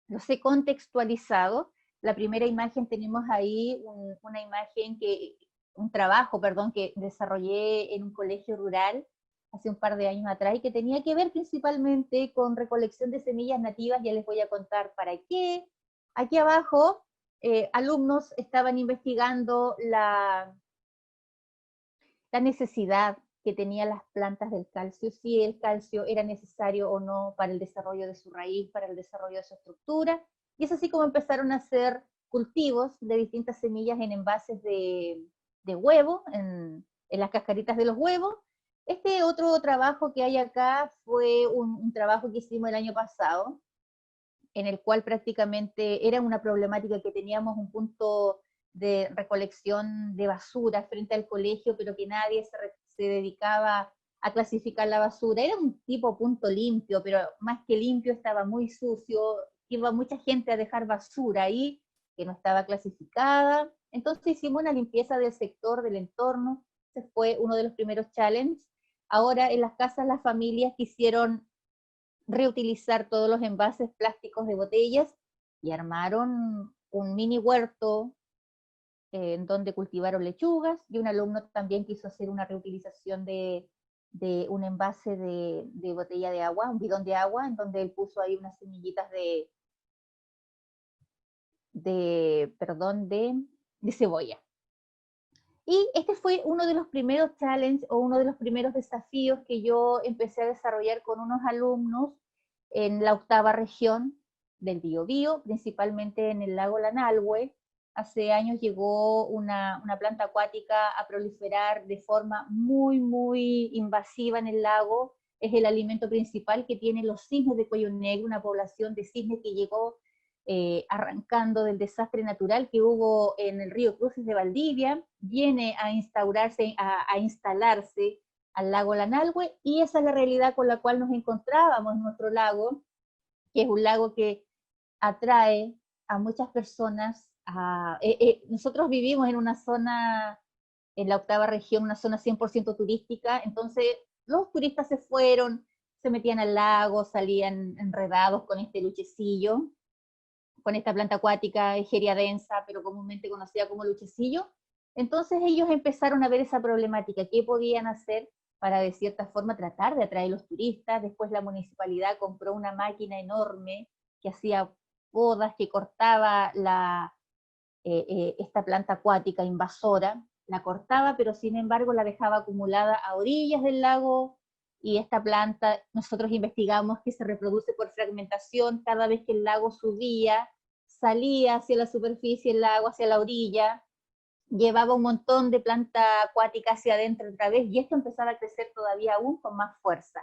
los he contextualizado. La primera imagen tenemos ahí una imagen un trabajo, perdón, que desarrollé en un colegio rural hace un par de años atrás y que tenía que ver principalmente con recolección de semillas nativas. Ya les voy a contar para qué. Aquí abajo, alumnos estaban investigando la necesidad que tenían las plantas del calcio, si el calcio era necesario o no para el desarrollo de su raíz, para el desarrollo de su estructura. Y es así como empezaron a hacer cultivos de distintas semillas en envases de huevo, en las cascaritas de los huevos. Este otro trabajo que hay acá fue un trabajo que hicimos el año pasado, en el cual prácticamente era una problemática que teníamos un punto de recolección de basura frente al colegio, pero que nadie se dedicaba a clasificar la basura. Era un tipo punto limpio, pero más que limpio estaba muy sucio, iba mucha gente a dejar basura ahí que no estaba clasificada. Entonces hicimos una limpieza del sector, del entorno. Ese fue uno de los primeros challenges. Ahora en las casas las familias quisieron reutilizar todos los envases plásticos de botellas y armaron un mini huerto en donde cultivaron lechugas, y un alumno también quiso hacer una reutilización de un envase de botella de agua, un bidón de agua, en donde él puso ahí unas semillitas de cebolla. Y este fue uno de los primeros challenges o uno de los primeros desafíos que yo empecé a desarrollar con unos alumnos en la 8ª región del Biobío, principalmente en el lago Lanalhue. Hace años llegó una planta acuática a proliferar de forma muy invasiva en el lago. Es el alimento principal que tienen los cisnes de cuello negro, una población de cisnes que llegó arrancando del desastre natural que hubo en el río Cruces de Valdivia, viene a instalarse al lago Lanalhue, y esa es la realidad con la cual nos encontrábamos en nuestro lago, que es un lago que atrae a muchas personas. Nosotros vivimos en una zona, en la 8ª región, una zona 100% turística, entonces los turistas se fueron, se metían al lago, salían enredados con este luchecillo, con esta planta acuática, Egeria densa, pero comúnmente conocida como luchecillo. Entonces ellos empezaron a ver esa problemática, qué podían hacer para de cierta forma tratar de atraer a los turistas. Después la municipalidad compró una máquina enorme que hacía podas, que cortaba esta planta acuática invasora, la cortaba, pero sin embargo la dejaba acumulada a orillas del lago, y esta planta, nosotros investigamos que se reproduce por fragmentación. Cada vez que el lago subía, salía hacia la superficie, el lago hacia la orilla, llevaba un montón de planta acuática hacia adentro otra vez, y esto empezaba a crecer todavía aún con más fuerza.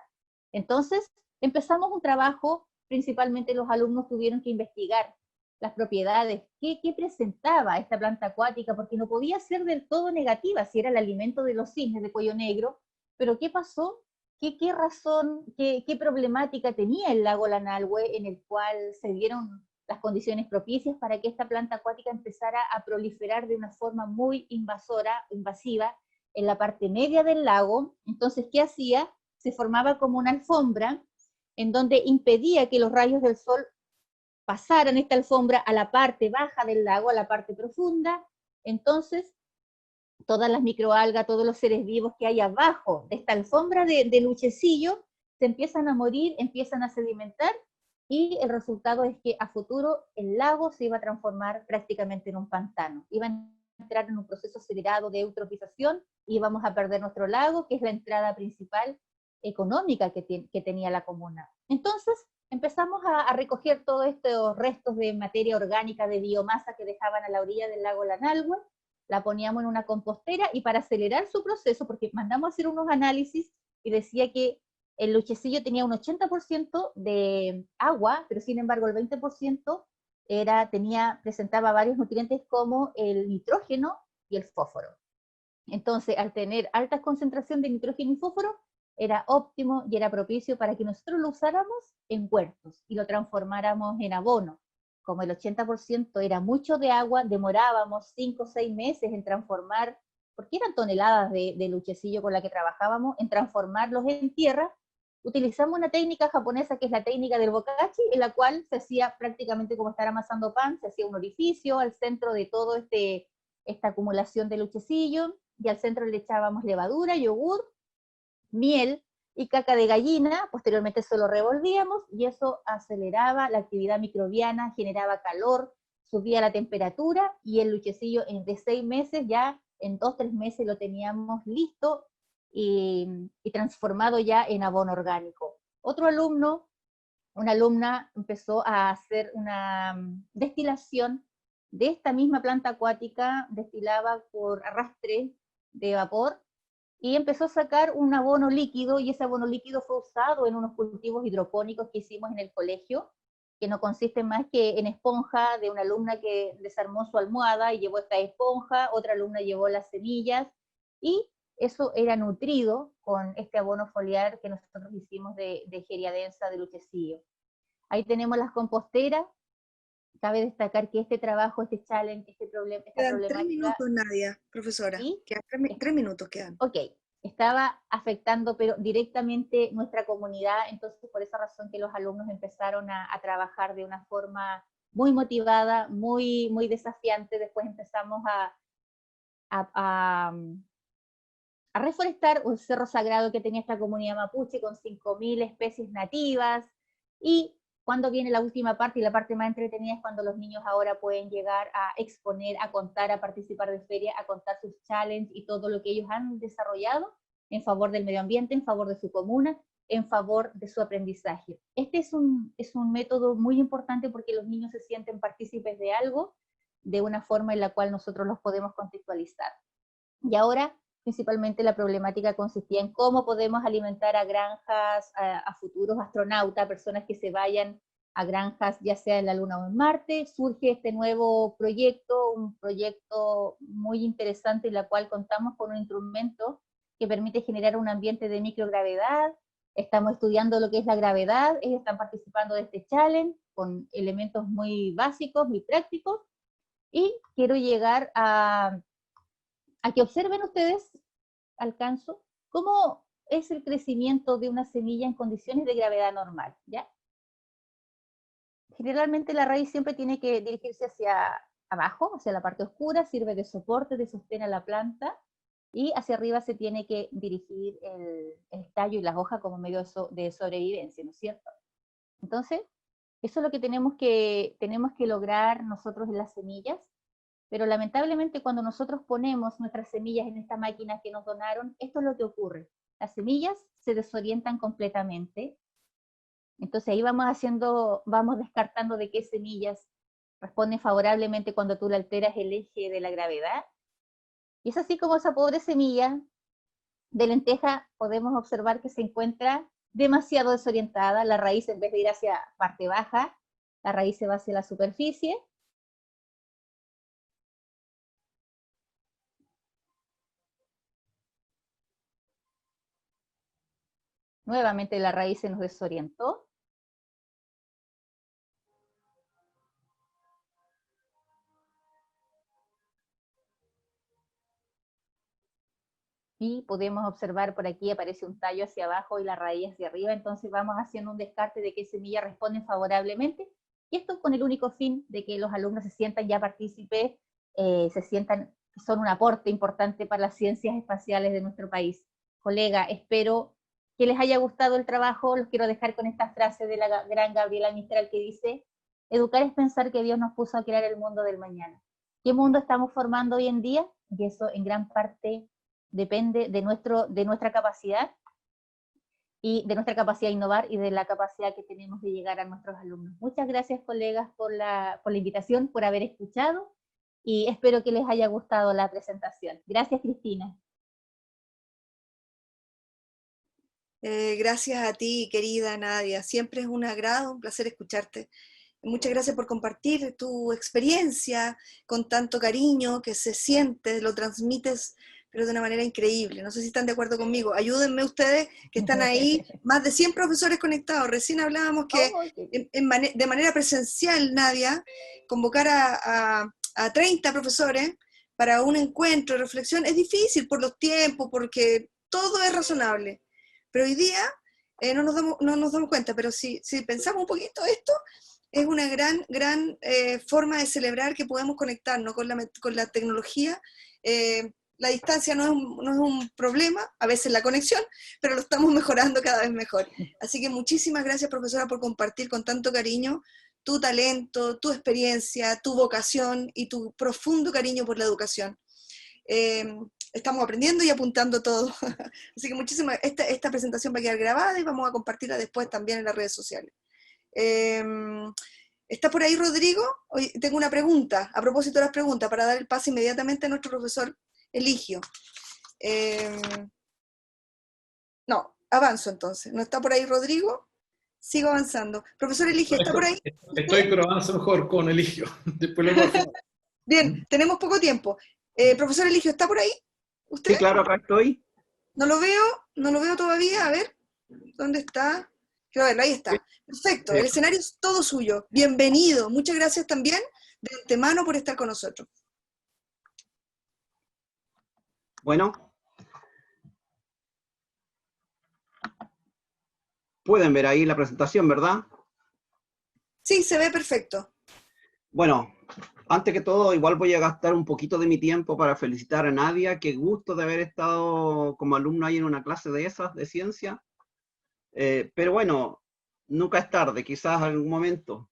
Entonces empezamos un trabajo, principalmente los alumnos tuvieron que investigar las propiedades, qué presentaba esta planta acuática, porque no podía ser del todo negativa si era el alimento de los cisnes de cuello negro, pero ¿qué pasó? ¿Qué razón, qué problemática tenía el lago Lanalhue, en el cual se dieron las condiciones propicias para que esta planta acuática empezara a proliferar de una forma muy invasiva en la parte media del lago? Entonces, ¿qué hacía? Se formaba como una alfombra en donde impedía que los rayos del sol pasaran esta alfombra a la parte baja del lago, a la parte profunda. Entonces, todas las microalgas, todos los seres vivos que hay abajo de esta alfombra de luchecillo, se empiezan a morir, empiezan a sedimentar, y el resultado es que a futuro el lago se iba a transformar prácticamente en un pantano. Iba a entrar en un proceso acelerado de eutrofización y íbamos a perder nuestro lago, que es la entrada principal económica que tenía la comuna. Entonces empezamos a recoger todos estos restos de materia orgánica, de biomasa que dejaban a la orilla del lago Lanalhue, la poníamos en una compostera, y para acelerar su proceso, porque mandamos a hacer unos análisis y decía que el luchecillo tenía un 80% de agua, pero sin embargo el 20% presentaba varios nutrientes como el nitrógeno y el fósforo. Entonces, al tener alta concentración de nitrógeno y fósforo, era óptimo y era propicio para que nosotros lo usáramos en huertos y lo transformáramos en abono. Como el 80% era mucho de agua, demorábamos 5 o 6 meses en transformar, porque eran toneladas de luchecillo con la que trabajábamos, en transformarlos en tierra. Utilizamos una técnica japonesa que es la técnica del bokashi, en la cual se hacía prácticamente como estar amasando pan, se hacía un orificio al centro de todo esta acumulación de luchecillo, y al centro le echábamos levadura, yogur, miel y caca de gallina. Posteriormente eso lo revolvíamos, y eso aceleraba la actividad microbiana, generaba calor, subía la temperatura, y el luchecillo de 6 meses, ya en 2 o 3 meses lo teníamos listo y transformado ya en abono orgánico. Otro alumno, una alumna, empezó a hacer una destilación de esta misma planta acuática, destilaba por arrastre de vapor, y empezó a sacar un abono líquido, y ese abono líquido fue usado en unos cultivos hidropónicos que hicimos en el colegio, que no consiste más que en esponja de una alumna que desarmó su almohada y llevó esta esponja, otra alumna llevó las semillas, y eso era nutrido con este abono foliar que nosotros hicimos de Egeria densa de luchecillo. Ahí tenemos las composteras. Cabe destacar que este trabajo, este challenge, esta problemática... Quedan 3 minutos, Nadia, profesora. ¿Sí? Quedan 3 minutos quedan. Ok, estaba afectando pero directamente nuestra comunidad, entonces por esa razón que los alumnos empezaron a trabajar de una forma muy motivada, muy desafiante. Después empezamos a reforestar un cerro sagrado que tenía esta comunidad mapuche con 5.000 especies nativas, y cuando viene la última parte, y la parte más entretenida es cuando los niños ahora pueden llegar a exponer, a contar, a participar de feria, a contar sus challenges y todo lo que ellos han desarrollado en favor del medio ambiente, en favor de su comuna, en favor de su aprendizaje. Este es un método muy importante porque los niños se sienten partícipes de algo de una forma en la cual nosotros los podemos contextualizar. Y ahora, principalmente la problemática consistía en cómo podemos alimentar a granjas, a futuros astronautas, personas que se vayan a granjas ya sea en la Luna o en Marte. Surge este nuevo proyecto, un proyecto muy interesante en el cual contamos con un instrumento que permite generar un ambiente de microgravedad. Estamos estudiando lo que es la gravedad, ellos están participando de este challenge con elementos muy básicos, muy prácticos, y quiero llegar a que observen ustedes, alcanzo, cómo es el crecimiento de una semilla en condiciones de gravedad normal, ¿ya? Generalmente la raíz siempre tiene que dirigirse hacia abajo, hacia la parte oscura, sirve de soporte, de sostén a la planta, y hacia arriba se tiene que dirigir el tallo y las hojas como medio de sobrevivencia, ¿no es cierto? Entonces, eso es lo que tenemos que lograr nosotros en las semillas, pero lamentablemente cuando nosotros ponemos nuestras semillas en esta máquina que nos donaron, esto es lo que ocurre. Las semillas se desorientan completamente, entonces ahí vamos descartando de qué semillas responden favorablemente cuando tú le alteras el eje de la gravedad. Y es así como esa pobre semilla de lenteja podemos observar que se encuentra demasiado desorientada. La raíz, en vez de ir hacia parte baja, la raíz se va hacia la superficie. Nuevamente la raíz se nos desorientó. Y podemos observar por aquí aparece un tallo hacia abajo y la raíz hacia arriba, entonces vamos haciendo un descarte de qué semillas responden favorablemente, y esto con el único fin de que los alumnos se sientan ya partícipes, se sientan que son un aporte importante para las ciencias espaciales de nuestro país. Colega, espero que les haya gustado el trabajo. Los quiero dejar con esta frase de la gran Gabriela Mistral que dice: educar es pensar que Dios nos puso a crear el mundo del mañana. ¿Qué mundo estamos formando hoy en día? Y eso en gran parte depende de nuestra capacidad, y de nuestra capacidad de innovar y de la capacidad que tenemos de llegar a nuestros alumnos. Muchas gracias, colegas, por la invitación, por haber escuchado, y espero que les haya gustado la presentación. Gracias, Cristina. Gracias a ti, querida Nadia. Siempre es un agrado, un placer escucharte. Muchas gracias por compartir tu experiencia con tanto cariño que se siente, lo transmites, pero de una manera increíble. No sé si están de acuerdo conmigo. Ayúdenme ustedes que están ahí, más de 100 profesores conectados. Recién hablábamos que de manera presencial, Nadia, convocar a 30 profesores para un encuentro, reflexión, es difícil por los tiempos, porque todo es razonable. Pero hoy día no nos damos cuenta, pero si pensamos un poquito esto, es una gran forma de celebrar que podemos conectarnos con la tecnología. La distancia no es un problema, a veces la conexión, pero lo estamos mejorando cada vez mejor. Así que muchísimas gracias, profesora, por compartir con tanto cariño tu talento, tu experiencia, tu vocación y tu profundo cariño por la educación. Estamos aprendiendo y apuntando todo. Así que muchísimas, esta presentación va a quedar grabada y vamos a compartirla después también en las redes sociales. ¿Está por ahí Rodrigo? Hoy tengo una pregunta, a propósito de las preguntas, para dar el paso inmediatamente a nuestro profesor Eligio. No, avanzo entonces. ¿No está por ahí Rodrigo? Sigo avanzando. Profesor Eligio, ¿está por ahí? Estoy, pero avanzo mejor con Eligio. Después lo voy a Bien, tenemos poco tiempo. Profesor Eligio, ¿está por ahí? ¿Usted? Sí, claro, acá estoy. No lo veo todavía. A ver, ¿dónde está? Quiero verlo, ahí está. Perfecto, el escenario es todo suyo. Bienvenido. Muchas gracias también de antemano por estar con nosotros. Bueno. Pueden ver ahí la presentación, ¿verdad? Sí, se ve perfecto. Bueno, antes que todo, igual voy a gastar un poquito de mi tiempo para felicitar a Nadia. Qué gusto de haber estado como alumno ahí en una clase de esas, de ciencia. Pero bueno, nunca es tarde, quizás en algún momento.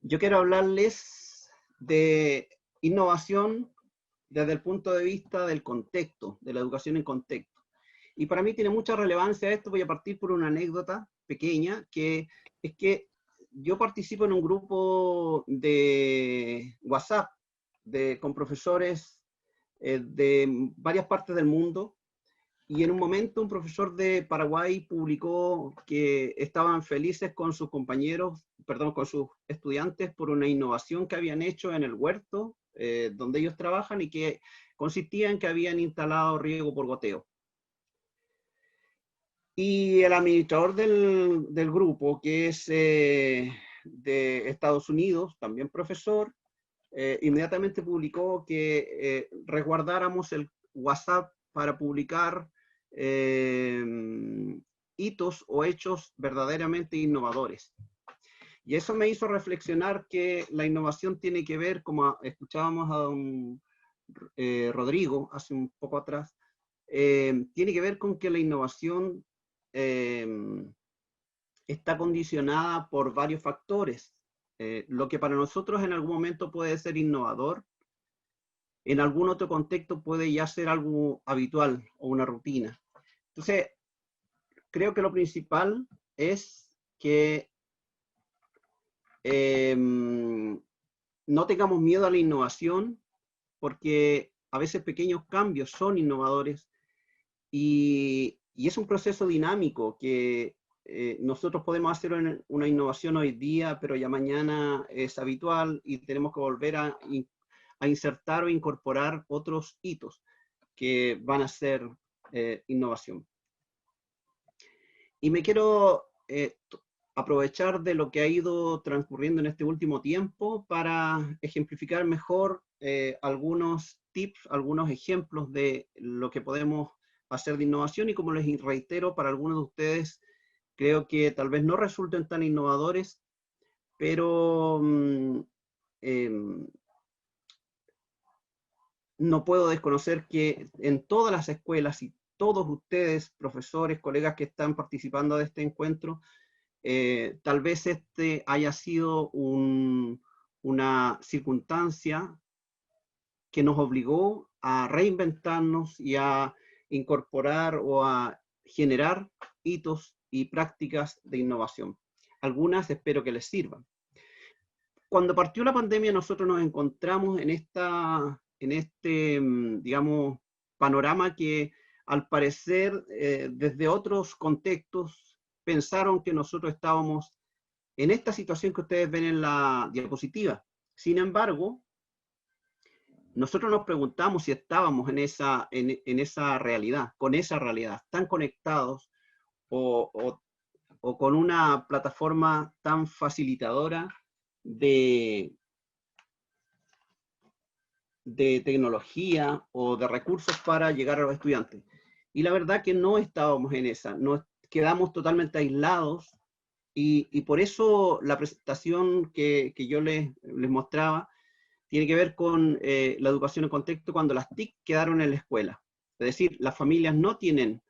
Yo quiero hablarles de innovación desde el punto de vista del contexto, de la educación en contexto. Y para mí tiene mucha relevancia esto. Voy a partir por una anécdota pequeña, que es que yo participo en un grupo de WhatsApp con profesores de varias partes del mundo, y en un momento un profesor de Paraguay publicó que estaban felices con sus compañeros, perdón, con sus estudiantes por una innovación que habían hecho en el huerto donde ellos trabajan, y que consistía en que habían instalado riego por goteo. Y el administrador del grupo, que es de Estados Unidos, también profesor, inmediatamente publicó que resguardáramos el WhatsApp para publicar hitos o hechos verdaderamente innovadores. Y eso me hizo reflexionar que la innovación tiene que ver, como escuchábamos a don Rodrigo hace un poco atrás, tiene que ver con que la innovación está condicionada por varios factores. Lo que para nosotros en algún momento puede ser innovador, en algún otro contexto puede ya ser algo habitual o una rutina. Entonces, creo que lo principal es que no tengamos miedo a la innovación, porque a veces pequeños cambios son innovadores, y es un proceso dinámico que nosotros podemos hacer una innovación hoy día, pero ya mañana es habitual y tenemos que volver a insertar o incorporar otros hitos que van a ser innovación. Y me quiero aprovechar de lo que ha ido transcurriendo en este último tiempo para ejemplificar mejor algunos tips, algunos ejemplos de lo que podemos hacer de innovación, y como les reitero, para algunos de ustedes creo que tal vez no resulten tan innovadores, pero no puedo desconocer que en todas las escuelas y todos ustedes, profesores, colegas que están participando de este encuentro, tal vez este haya sido una circunstancia que nos obligó a reinventarnos y a incorporar o a generar hitos y prácticas de innovación. Algunas espero que les sirvan. Cuando partió la pandemia, nosotros nos encontramos en este, digamos, panorama que al parecer desde otros contextos pensaron que nosotros estábamos en esta situación que ustedes ven en la diapositiva. Sin embargo, nosotros nos preguntamos si estábamos en esa realidad, con esa realidad, tan conectados o con una plataforma tan facilitadora de tecnología o de recursos para llegar a los estudiantes. Y la verdad que no estábamos en esa, nos quedamos totalmente aislados, y por eso la presentación que yo les mostraba tiene que ver con la educación en contexto cuando las TIC quedaron en la escuela. Es decir, las familias no tienen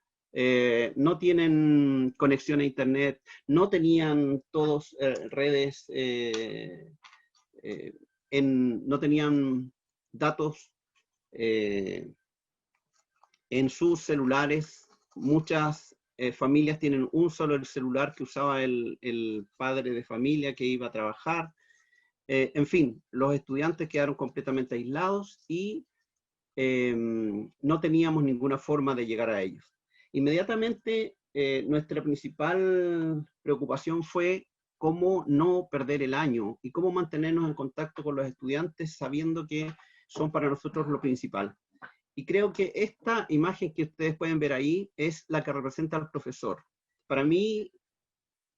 conexión a internet, no tenían todos redes, no tenían datos en sus celulares. Muchas familias tienen un solo celular que usaba el padre de familia que iba a trabajar. En fin, los estudiantes quedaron completamente aislados y no teníamos ninguna forma de llegar a ellos. Inmediatamente, nuestra principal preocupación fue cómo no perder el año y cómo mantenernos en contacto con los estudiantes sabiendo que son para nosotros lo principal. Y creo que esta imagen que ustedes pueden ver ahí es la que representa al profesor. Para mí,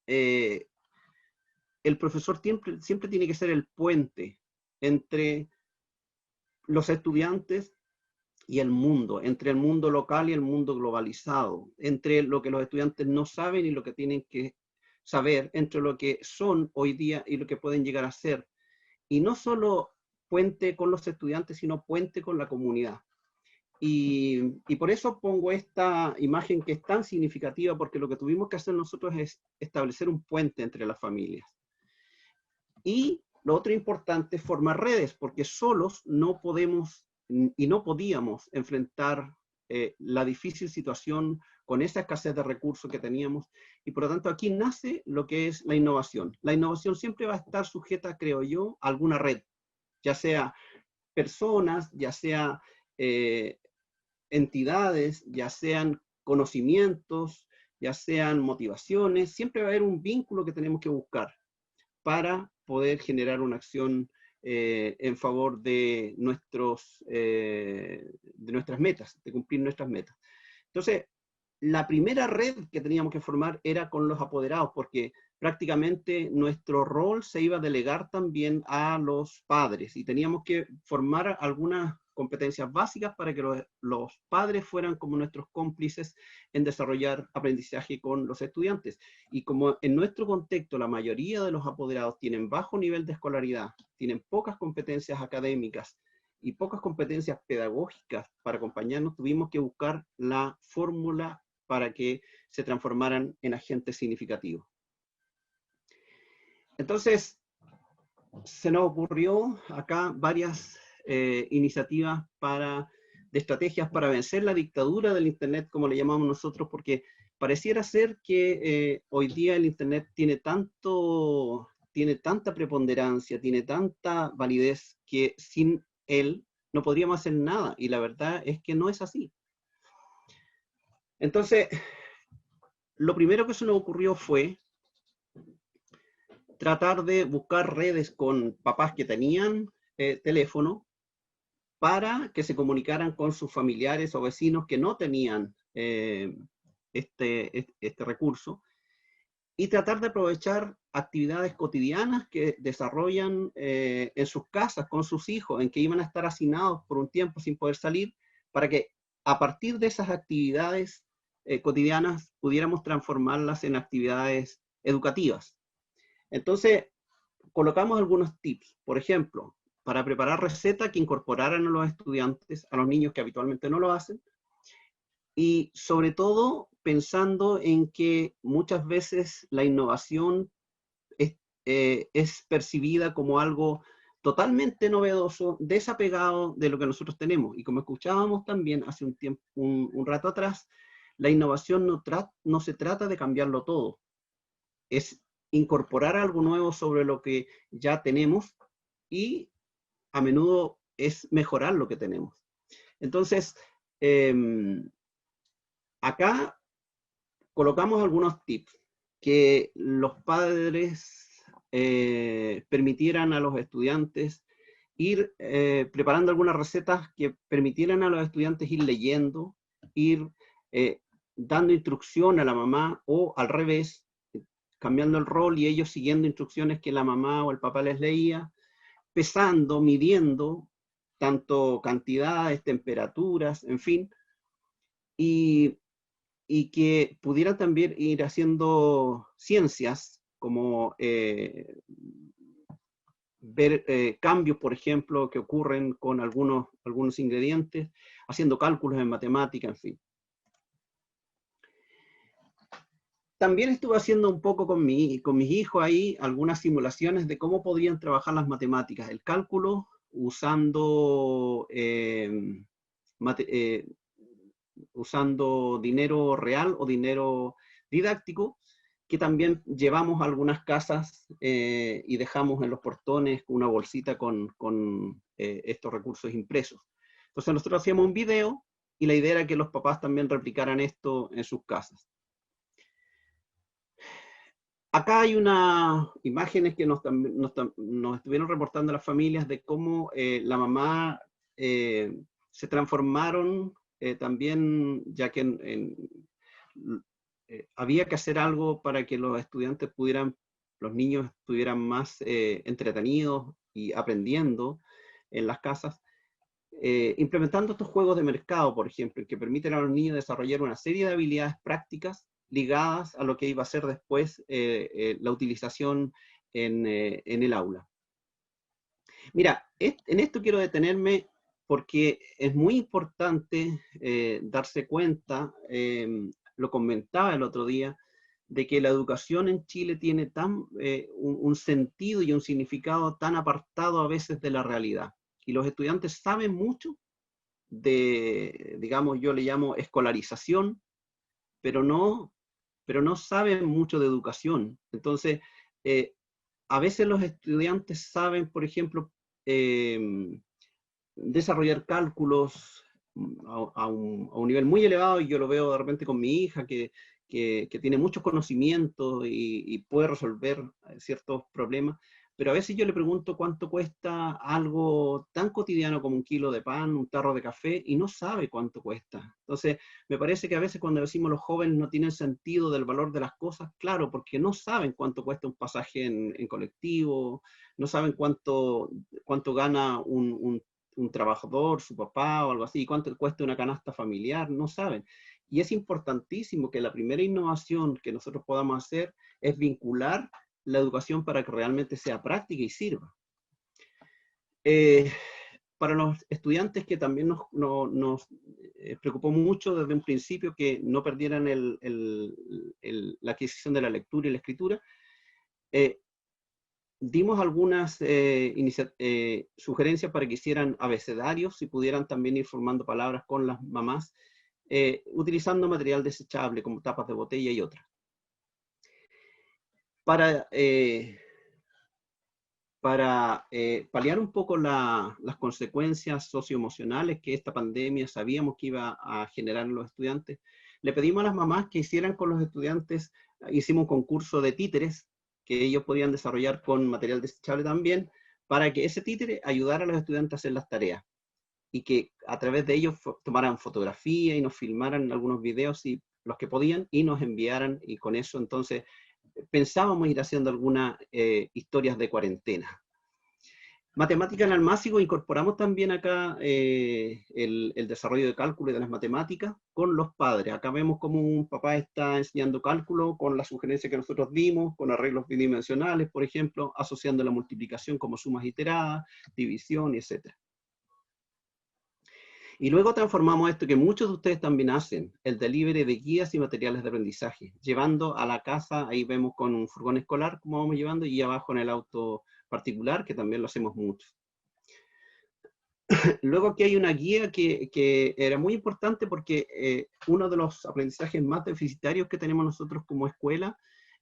el profesor siempre tiene que ser el puente entre los estudiantes y el mundo, entre el mundo local y el mundo globalizado, entre lo que los estudiantes no saben y lo que tienen que saber, entre lo que son hoy día y lo que pueden llegar a ser. Y no solo puente con los estudiantes, sino puente con la comunidad. Y por eso pongo esta imagen que es tan significativa, porque lo que tuvimos que hacer nosotros es establecer un puente entre las familias. Y lo otro importante es formar redes, porque solos no podemos y no podíamos enfrentar la difícil situación con esa escasez de recursos que teníamos. Y por lo tanto aquí nace lo que es la innovación. La innovación siempre va a estar sujeta, creo yo, a alguna red, ya sea personas, ya sea entidades, ya sean conocimientos, ya sean motivaciones. Siempre va a haber un vínculo que tenemos que buscar para poder generar una acción en favor de nuestras metas, de cumplir nuestras metas. Entonces, la primera red que teníamos que formar era con los apoderados, porque prácticamente nuestro rol se iba a delegar también a los padres y teníamos que formar algunas competencias básicas para que los padres fueran como nuestros cómplices en desarrollar aprendizaje con los estudiantes. Y como en nuestro contexto la mayoría de los apoderados tienen bajo nivel de escolaridad, tienen pocas competencias académicas y pocas competencias pedagógicas para acompañarnos, tuvimos que buscar la fórmula para que se transformaran en agentes significativos. Entonces, se nos ocurrió acá varias iniciativas de estrategias para vencer la dictadura del Internet, como le llamamos nosotros, porque pareciera ser que hoy día el Internet tiene tanta preponderancia, tiene tanta validez, que sin él no podríamos hacer nada, y la verdad es que no es así. Entonces, lo primero que se nos ocurrió fue tratar de buscar redes con papás que tenían teléfono para que se comunicaran con sus familiares o vecinos que no tenían este recurso, y tratar de aprovechar actividades cotidianas que desarrollan en sus casas con sus hijos, en que iban a estar hacinados por un tiempo sin poder salir, para que a partir de esas actividades cotidianas pudiéramos transformarlas en actividades educativas. Entonces, colocamos algunos tips. Por ejemplo, para preparar recetas que incorporaran a los estudiantes, a los niños que habitualmente no lo hacen, y sobre todo pensando en que muchas veces la innovación es percibida como algo totalmente novedoso, desapegado de lo que nosotros tenemos. Y como escuchábamos también hace un rato atrás, la innovación no se trata de cambiarlo todo, es incorporar algo nuevo sobre lo que ya tenemos, y a menudo es mejorar lo que tenemos. Entonces, acá colocamos algunos tips que los padres permitieran a los estudiantes ir preparando algunas recetas que permitieran a los estudiantes ir leyendo, ir dando instrucción a la mamá, o al revés, cambiando el rol y ellos siguiendo instrucciones que la mamá o el papá les leía, pesando, midiendo, tanto cantidades, temperaturas, en fin, y que pudieran también ir haciendo ciencias, como ver cambios, por ejemplo, que ocurren con algunos ingredientes, haciendo cálculos en matemática, en fin. También estuve haciendo un poco con mis hijos ahí algunas simulaciones de cómo podrían trabajar las matemáticas, el cálculo, usando dinero real o dinero didáctico, que también llevamos a algunas casas y dejamos en los portones una bolsita con estos recursos impresos. Entonces nosotros hacíamos un video y la idea era que los papás también replicaran esto en sus casas. Acá hay unas imágenes que nos estuvieron reportando las familias de cómo la mamá se transformaron también, ya que había que hacer algo para que los estudiantes los niños estuvieran más entretenidos y aprendiendo en las casas, implementando estos juegos de mercado, por ejemplo, que permiten a los niños desarrollar una serie de habilidades prácticas ligadas a lo que iba a ser después la utilización en el aula. Mira, en esto quiero detenerme porque es muy importante darse cuenta, lo comentaba el otro día, de que la educación en Chile tiene un sentido y un significado tan apartado a veces de la realidad. Y los estudiantes saben mucho de, digamos, yo le llamo escolarización, pero no saben mucho de educación. Entonces, a veces los estudiantes saben, por ejemplo, desarrollar cálculos a un nivel muy elevado, y yo lo veo de repente con mi hija, que tiene muchos conocimientos y puede resolver ciertos problemas, pero a veces yo le pregunto cuánto cuesta algo tan cotidiano como un kilo de pan, un tarro de café, y no sabe cuánto cuesta. Entonces, me parece que a veces cuando decimos los jóvenes no tienen sentido del valor de las cosas, claro, porque no saben cuánto cuesta un pasaje en colectivo, no saben cuánto gana un trabajador, su papá o algo así, cuánto cuesta una canasta familiar, no saben. Y es importantísimo que la primera innovación que nosotros podamos hacer es vincular la educación para que realmente sea práctica y sirva. Para los estudiantes, que también nos preocupó mucho desde un principio que no perdieran la adquisición de la lectura y la escritura, dimos algunas sugerencias para que hicieran abecedarios y pudieran también ir formando palabras con las mamás, utilizando material desechable como tapas de botella y otras. Para paliar un poco las consecuencias socioemocionales que esta pandemia sabíamos que iba a generar en los estudiantes, le pedimos a las mamás que hicieran con los estudiantes, hicimos un concurso de títeres que ellos podían desarrollar con material desechable también, para que ese títere ayudara a los estudiantes a hacer las tareas, y que a través de ellos tomaran fotografía y nos filmaran algunos videos, y los que podían, y nos enviaran, y con eso entonces pensábamos ir haciendo algunas historias de cuarentena. Matemática en el máximo, incorporamos también acá el desarrollo de cálculo y de las matemáticas con los padres. Acá vemos cómo un papá está enseñando cálculo con la sugerencia que nosotros dimos, con arreglos bidimensionales, por ejemplo, asociando la multiplicación como sumas iteradas, división, etc. Y luego transformamos esto que muchos de ustedes también hacen, el delivery de guías y materiales de aprendizaje, llevando a la casa. Ahí vemos con un furgón escolar cómo vamos llevando, y abajo en el auto particular, que también lo hacemos mucho. Luego aquí hay una guía que era muy importante, porque uno de los aprendizajes más deficitarios que tenemos nosotros como escuela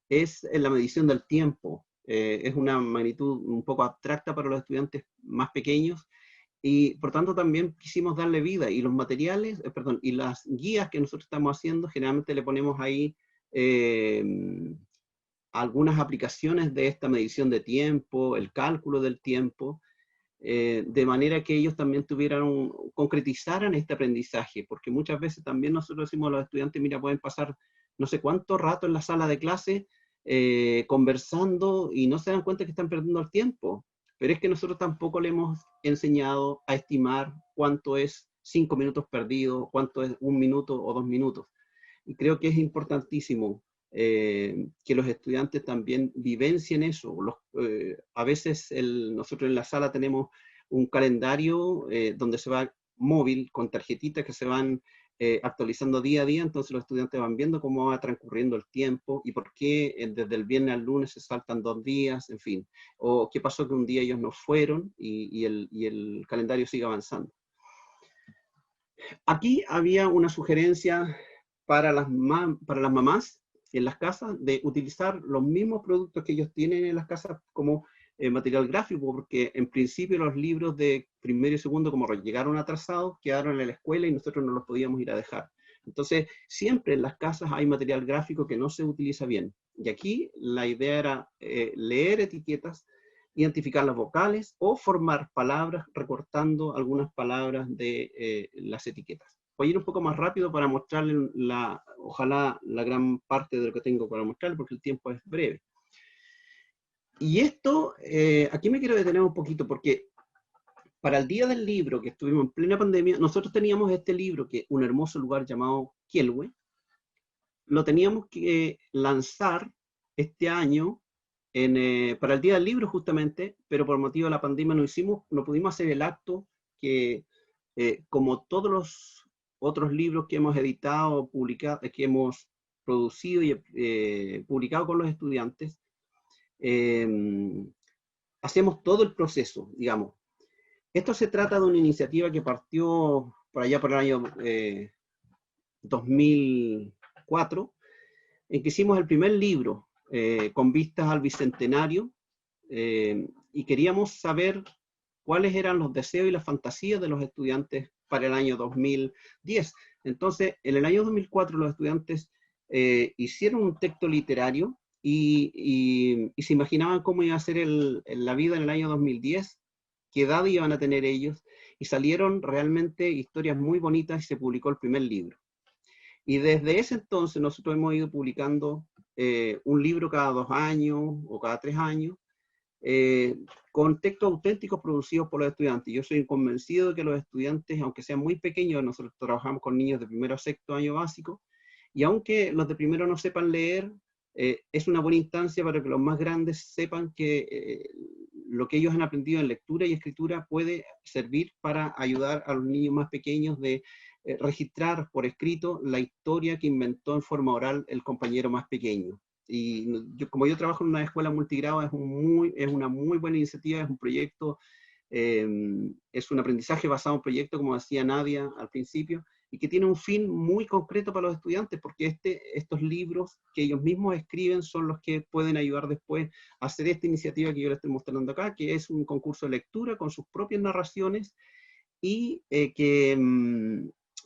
es en la medición del tiempo. Es una magnitud un poco abstracta para los estudiantes más pequeños, y por tanto también quisimos darle vida, y los materiales, y las guías que nosotros estamos haciendo, generalmente le ponemos ahí algunas aplicaciones de esta medición de tiempo, el cálculo del tiempo, de manera que ellos también concretizaran este aprendizaje, porque muchas veces también nosotros decimos a los estudiantes, mira, pueden pasar no sé cuánto rato en la sala de clase conversando, y no se dan cuenta que están perdiendo el tiempo. Pero es que nosotros tampoco le hemos enseñado a estimar cuánto es 5 minutos perdidos, cuánto es 1 minuto o 2 minutos. Y creo que es importantísimo que los estudiantes también vivencien eso. A veces nosotros en la sala tenemos un calendario donde se va móvil, con tarjetitas que se van actualizando día a día, entonces los estudiantes van viendo cómo va transcurriendo el tiempo, y por qué desde el viernes al lunes se saltan 2 días, en fin, o qué pasó que un día ellos no fueron, y el calendario sigue avanzando. Aquí había una sugerencia para las mamás en las casas, de utilizar los mismos productos que ellos tienen en las casas como material gráfico, porque en principio los libros de primero y segundo, como llegaron atrasados, quedaron en la escuela y nosotros no los podíamos ir a dejar. Entonces, siempre en las casas hay material gráfico que no se utiliza bien. Y aquí la idea era leer etiquetas, identificar las vocales o formar palabras recortando algunas palabras de las etiquetas. Voy a ir un poco más rápido para mostrarles ojalá la gran parte de lo que tengo para mostrarles, porque el tiempo es breve. Y esto, aquí me quiero detener un poquito, porque para el Día del Libro, que estuvimos en plena pandemia, nosotros teníamos este libro, que es un hermoso lugar llamado Kielwe. Lo teníamos que lanzar este año para el Día del Libro justamente, pero por motivo de la pandemia no pudimos hacer el acto que como todos los otros libros que hemos editado, publicado, que hemos producido y publicado con los estudiantes, hacemos todo el proceso, digamos. Esto se trata de una iniciativa que partió por allá por el año 2004, en que hicimos el primer libro con vistas al Bicentenario, y queríamos saber cuáles eran los deseos y las fantasías de los estudiantes para el año 2010. Entonces, en el año 2004 los estudiantes hicieron un texto literario y se imaginaban cómo iba a ser la vida en el año 2010, qué edad iban a tener ellos, y salieron realmente historias muy bonitas y se publicó el primer libro. Y desde ese entonces nosotros hemos ido publicando un libro cada 2 años o cada 3 años, con textos auténticos producidos por los estudiantes. Yo soy convencido de que los estudiantes, aunque sean muy pequeños, nosotros trabajamos con niños de primero a sexto año básico, y aunque los de primero no sepan leer, es una buena instancia para que los más grandes sepan que lo que ellos han aprendido en lectura y escritura puede servir para ayudar a los niños más pequeños de registrar por escrito la historia que inventó en forma oral el compañero más pequeño. Y como yo trabajo en una escuela multigrado, es una muy buena iniciativa, es un proyecto, es un aprendizaje basado en un proyecto, como decía Nadia al principio, y que tiene un fin muy concreto para los estudiantes, porque estos libros que ellos mismos escriben son los que pueden ayudar después a hacer esta iniciativa que yo les estoy mostrando acá, que es un concurso de lectura con sus propias narraciones, y que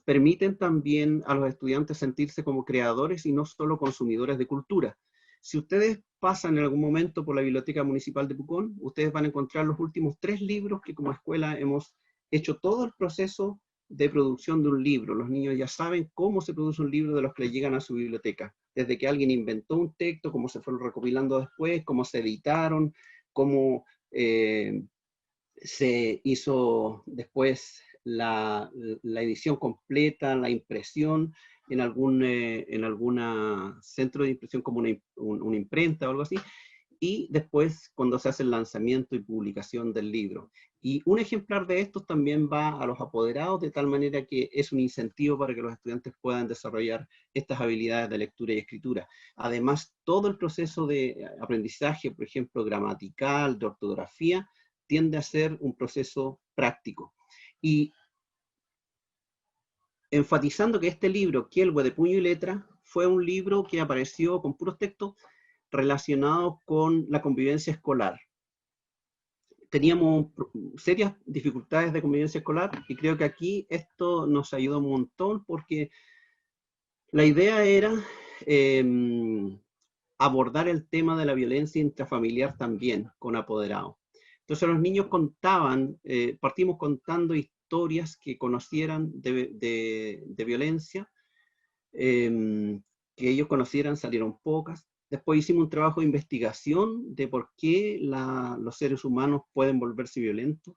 permiten también a los estudiantes sentirse como creadores y no solo consumidores de cultura. Si ustedes pasan en algún momento por la Biblioteca Municipal de Pucón, ustedes van a encontrar los últimos 3 libros que como escuela hemos hecho todo el proceso de producción de un libro. Los niños ya saben cómo se produce un libro de los que le llegan a su biblioteca. Desde que alguien inventó un texto, cómo se fueron recopilando después, cómo se editaron, cómo se hizo después la edición completa, la impresión en algún centro de impresión como una imprenta o algo así, y después cuando se hace el lanzamiento y publicación del libro. Y un ejemplar de estos también va a los apoderados, de tal manera que es un incentivo para que los estudiantes puedan desarrollar estas habilidades de lectura y escritura. Además, todo el proceso de aprendizaje, por ejemplo, gramatical, de ortografía, tiende a ser un proceso práctico. Y enfatizando que este libro, Kielwe de puño y letra, fue un libro que apareció con puros textos relacionados con la convivencia escolar. Teníamos serias dificultades de convivencia escolar y creo que aquí esto nos ayudó un montón porque la idea era abordar el tema de la violencia intrafamiliar también con apoderados. Entonces los niños contaban, partimos contando historias que conocieran de violencia, que ellos conocieran, salieron pocas. Después hicimos un trabajo de investigación de por qué los seres humanos pueden volverse violentos.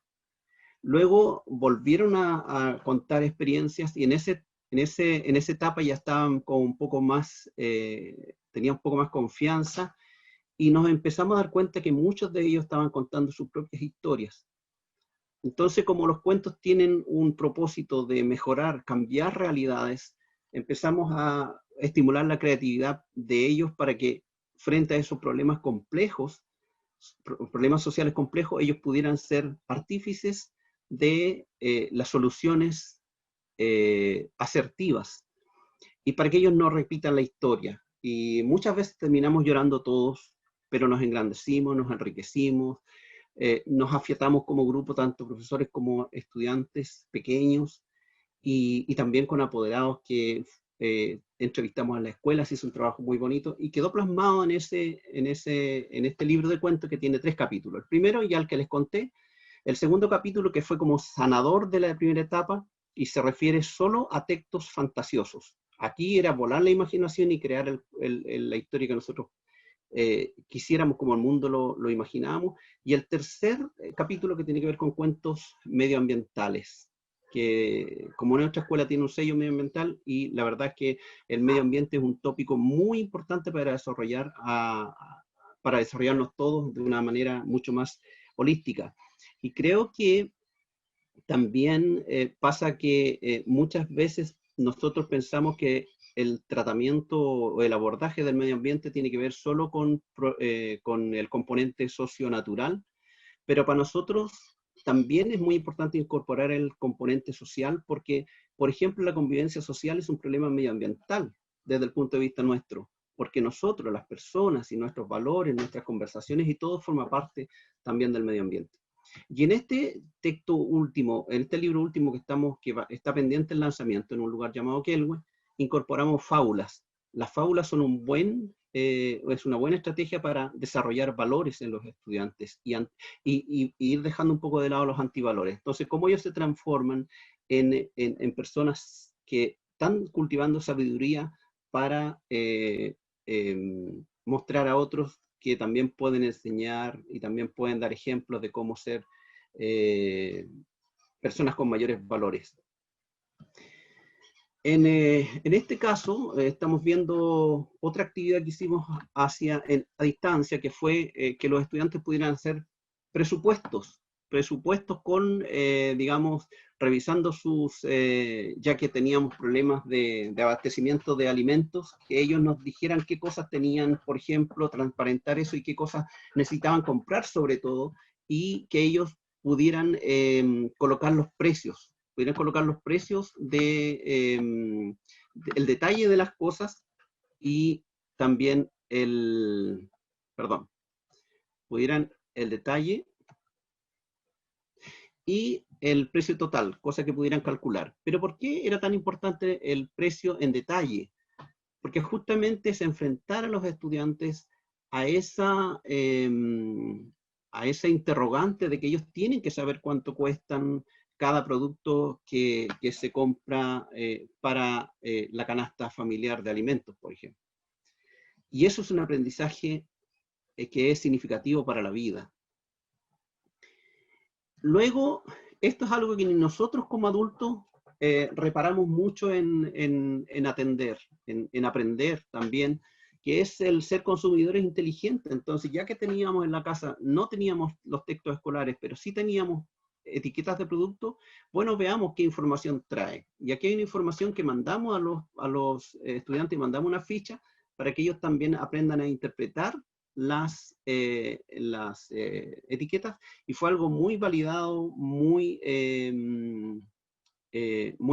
Luego volvieron a contar experiencias y en esa etapa ya estaban con un poco más, tenían un poco más confianza y nos empezamos a dar cuenta que muchos de ellos estaban contando sus propias historias. Entonces, como los cuentos tienen un propósito de mejorar, cambiar realidades, empezamos a estimular la creatividad de ellos para que frente a esos problemas complejos, problemas sociales complejos, ellos pudieran ser artífices de las soluciones asertivas y para que ellos no repitan la historia. Y muchas veces terminamos llorando todos, pero nos engrandecimos, nos enriquecimos, nos afiatamos como grupo, tanto profesores como estudiantes pequeños, y también con apoderados que entrevistamos en la escuela, se hizo un trabajo muy bonito, y quedó plasmado en este libro de cuentos que tiene 3 capítulos. El primero, ya el que les conté, el segundo capítulo que fue como sanador de la primera etapa, y se refiere solo a textos fantasiosos. Aquí era volar la imaginación y crear la historia que nosotros quisiéramos como el mundo lo imaginábamos. Y el tercer capítulo que tiene que ver con cuentos medioambientales, que como nuestra escuela tiene un sello medioambiental, y la verdad es que el medio ambiente es un tópico muy importante para desarrollarnos todos de una manera mucho más holística. Y creo que También pasa que muchas veces nosotros pensamos que el tratamiento o el abordaje del medio ambiente tiene que ver solo con el componente socionatural, pero para nosotros también es muy importante incorporar el componente social porque, por ejemplo, la convivencia social es un problema medioambiental desde el punto de vista nuestro, porque nosotros, las personas y nuestros valores, nuestras conversaciones y todo forma parte también del medio ambiente. Y en este texto último, en este libro último que está pendiente el lanzamiento en un lugar llamado Kelwe, incorporamos fábulas. Las fábulas son es una buena estrategia para desarrollar valores en los estudiantes y ir dejando un poco de lado los antivalores. Entonces, cómo ellos se transforman en personas que están cultivando sabiduría para mostrar a otros que también pueden enseñar y también pueden dar ejemplos de cómo ser personas con mayores valores. En este caso, estamos viendo otra actividad que hicimos a distancia, que fue que los estudiantes pudieran hacer presupuestos con, digamos, revisando ya que teníamos problemas de abastecimiento de alimentos, que ellos nos dijeran qué cosas tenían, por ejemplo, transparentar eso y qué cosas necesitaban comprar sobre todo, y que ellos pudieran colocar los precios el detalle de las cosas y también pudieran el detalle y el precio total, cosa que pudieran calcular. Pero ¿por qué era tan importante el precio en detalle? Porque justamente es enfrentar a los estudiantes a esa interrogante de que ellos tienen que saber cuánto cuestan cada producto que se compra para la canasta familiar de alimentos, por ejemplo. Y eso es un aprendizaje que es significativo para la vida. Luego, esto es algo que nosotros como adultos reparamos mucho en atender, en aprender también, que es el ser consumidores inteligentes. Entonces, ya que teníamos en la casa, no teníamos los textos escolares, pero sí teníamos etiquetas de producto, bueno, veamos qué información trae. Y aquí hay una información que mandamos a los estudiantes, mandamos una ficha para que ellos también aprendan a interpretar las etiquetas, y fue algo muy validado, muy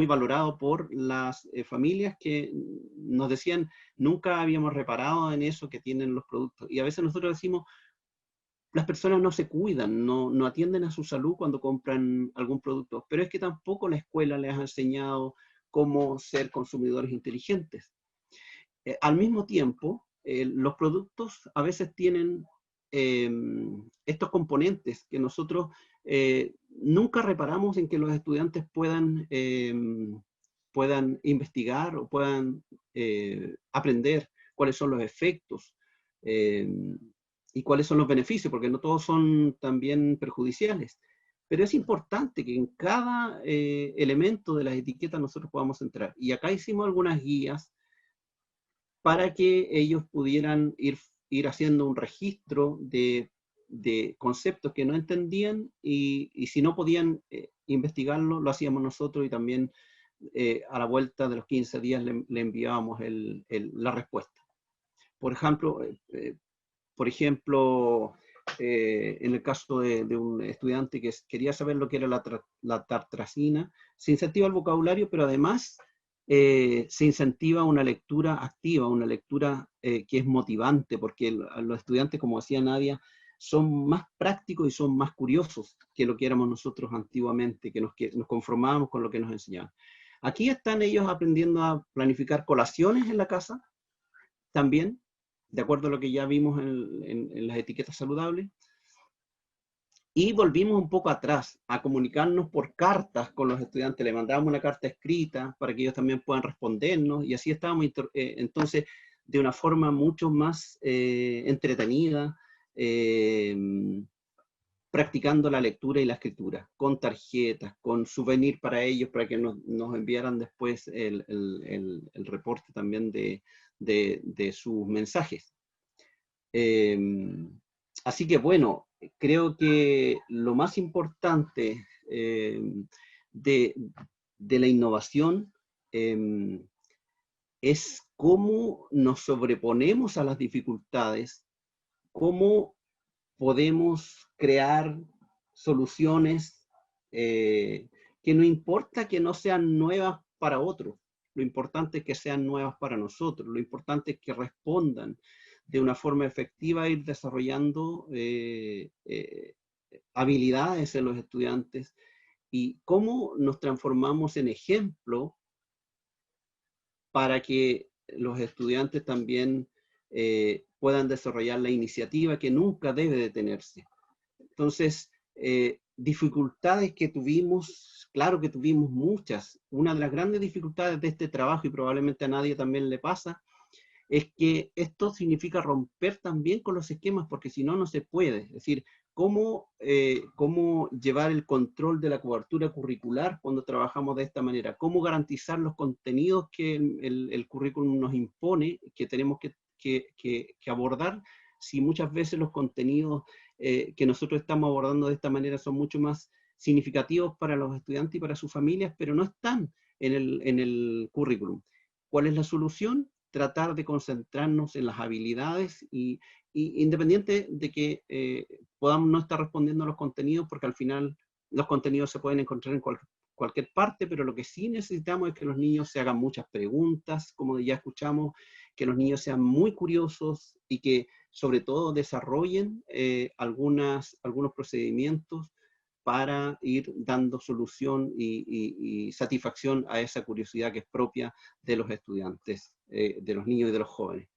valorado por las familias que nos decían, nunca habíamos reparado en eso que tienen los productos. Y a veces nosotros decimos, las personas no se cuidan, no atienden a su salud cuando compran algún producto, pero es que tampoco la escuela les ha enseñado cómo ser consumidores inteligentes. Al mismo tiempo, los productos a veces tienen estos componentes que nosotros nunca reparamos en que los estudiantes puedan investigar o puedan aprender cuáles son los efectos y cuáles son los beneficios, porque no todos son también perjudiciales. Pero es importante que en cada elemento de las etiquetas nosotros podamos entrar. Y acá hicimos algunas guías para que ellos pudieran ir haciendo un registro de conceptos que no entendían, y si no podían investigarlo, lo hacíamos nosotros, y también a la vuelta de los 15 días le enviábamos la respuesta. Por ejemplo, en el caso de un estudiante que quería saber lo que era la tartrazina, se incentiva el vocabulario, pero además se incentiva una lectura activa, una lectura que es motivante, porque los estudiantes, como decía Nadia, son más prácticos y son más curiosos que lo que éramos nosotros antiguamente, que nos conformábamos con lo que nos enseñaban. Aquí están ellos aprendiendo a planificar colaciones en la casa, también, de acuerdo a lo que ya vimos en las etiquetas saludables. Y volvimos un poco atrás, a comunicarnos por cartas con los estudiantes. Le mandábamos una carta escrita para que ellos también puedan respondernos, y así estábamos entonces de una forma mucho más entretenida, practicando la lectura y la escritura, con tarjetas, con souvenir para ellos, para que nos enviaran después el reporte también de sus mensajes. Así que bueno, creo que lo más importante de la innovación es cómo nos sobreponemos a las dificultades, cómo podemos crear soluciones que no importa que no sean nuevas para otros, lo importante es que sean nuevas para nosotros, lo importante es que respondan de una forma efectiva a ir desarrollando habilidades en los estudiantes y cómo nos transformamos en ejemplo para que los estudiantes también puedan desarrollar la iniciativa que nunca debe detenerse. Entonces, dificultades que tuvimos, claro que tuvimos muchas. Una de las grandes dificultades de este trabajo, y probablemente a nadie también le pasa, es que esto significa romper también con los esquemas, porque si no, no se puede. Es decir, cómo llevar el control de la cobertura curricular cuando trabajamos de esta manera, cómo garantizar los contenidos que el currículum nos impone, que tenemos que abordar, si muchas veces los contenidos que nosotros estamos abordando de esta manera son mucho más significativos para los estudiantes y para sus familias, pero no están en el currículum. ¿Cuál es la solución? Tratar de concentrarnos en las habilidades y independiente de que podamos no estar respondiendo a los contenidos, porque al final los contenidos se pueden encontrar en cualquier parte, pero lo que sí necesitamos es que los niños se hagan muchas preguntas, como ya escuchamos, que los niños sean muy curiosos y que sobre todo desarrollen algunos procedimientos para ir dando solución y satisfacción a esa curiosidad que es propia de los estudiantes, de los niños y de los jóvenes.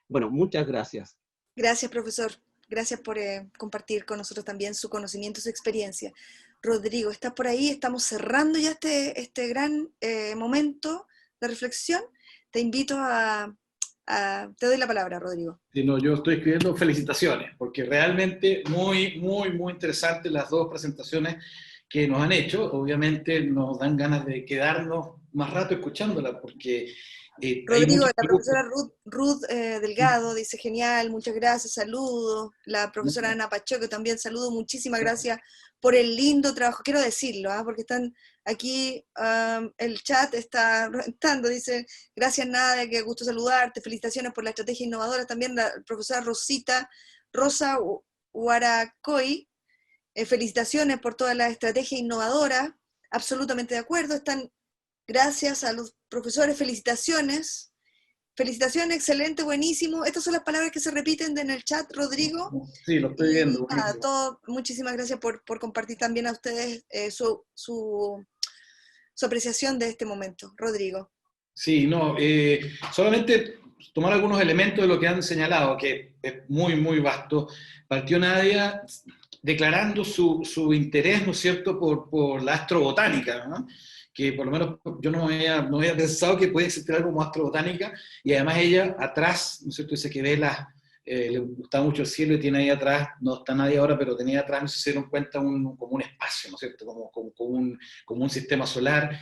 Bueno, muchas gracias. Gracias, profesor. Gracias por compartir con nosotros también su conocimiento, su experiencia. Rodrigo, ¿estás por ahí? Estamos cerrando ya este gran momento de reflexión. Te invito te doy la palabra, Rodrigo. Sí, no, yo estoy escribiendo felicitaciones, porque realmente muy, muy, muy interesantes las dos presentaciones que nos han hecho. Obviamente nos dan ganas de quedarnos más rato escuchándolas, porque... Rodrigo, la profesora Ruth Delgado dice, genial, muchas gracias, saludos. La profesora Ana Pacheco también, saludo, muchísimas gracias por el lindo trabajo. Quiero decirlo, porque están aquí, el chat está reventando, dice, gracias Nadia, qué gusto saludarte, felicitaciones por la estrategia innovadora. También la profesora Rosa Huaracoy, felicitaciones por toda la estrategia innovadora, absolutamente de acuerdo. Gracias a los profesores, felicitaciones, excelente, buenísimo. Estas son las palabras que se repiten en el chat, Rodrigo. Sí, lo estoy viendo. Muchísimas gracias por compartir también a ustedes su apreciación de este momento. Rodrigo. Sí, no, solamente tomar algunos elementos de lo que han señalado, que es muy, muy vasto. Partió Nadia declarando su interés, ¿no es cierto?, por la astrobotánica, ¿no? Que por lo menos yo no había pensado que podía existir algo como astrobotánica, y además ella atrás, ¿no es cierto?, dice que ve le gustaba mucho el cielo y tiene ahí atrás, no está nadie ahora, pero tenía atrás, no sé si se dieron cuenta, como un espacio, ¿no es cierto?, como un sistema solar.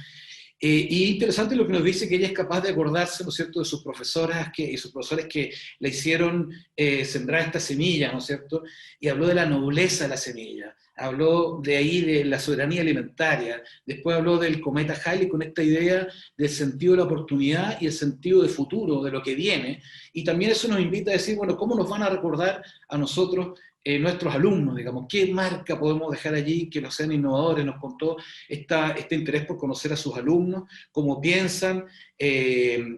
Y interesante lo que nos dice, que ella es capaz de acordarse, ¿no es cierto?, de sus profesoras y sus profesores que le hicieron sembrar esta semilla, ¿no es cierto?, y habló de la nobleza de la semilla, habló de ahí de la soberanía alimentaria, después habló del cometa Halley con esta idea del sentido de la oportunidad y el sentido de futuro, de lo que viene, y también eso nos invita a decir, bueno, ¿cómo nos van a recordar a nosotros nuestros alumnos, digamos? ¿Qué marca podemos dejar allí que los sean innovadores? Nos contó este interés por conocer a sus alumnos, cómo piensan,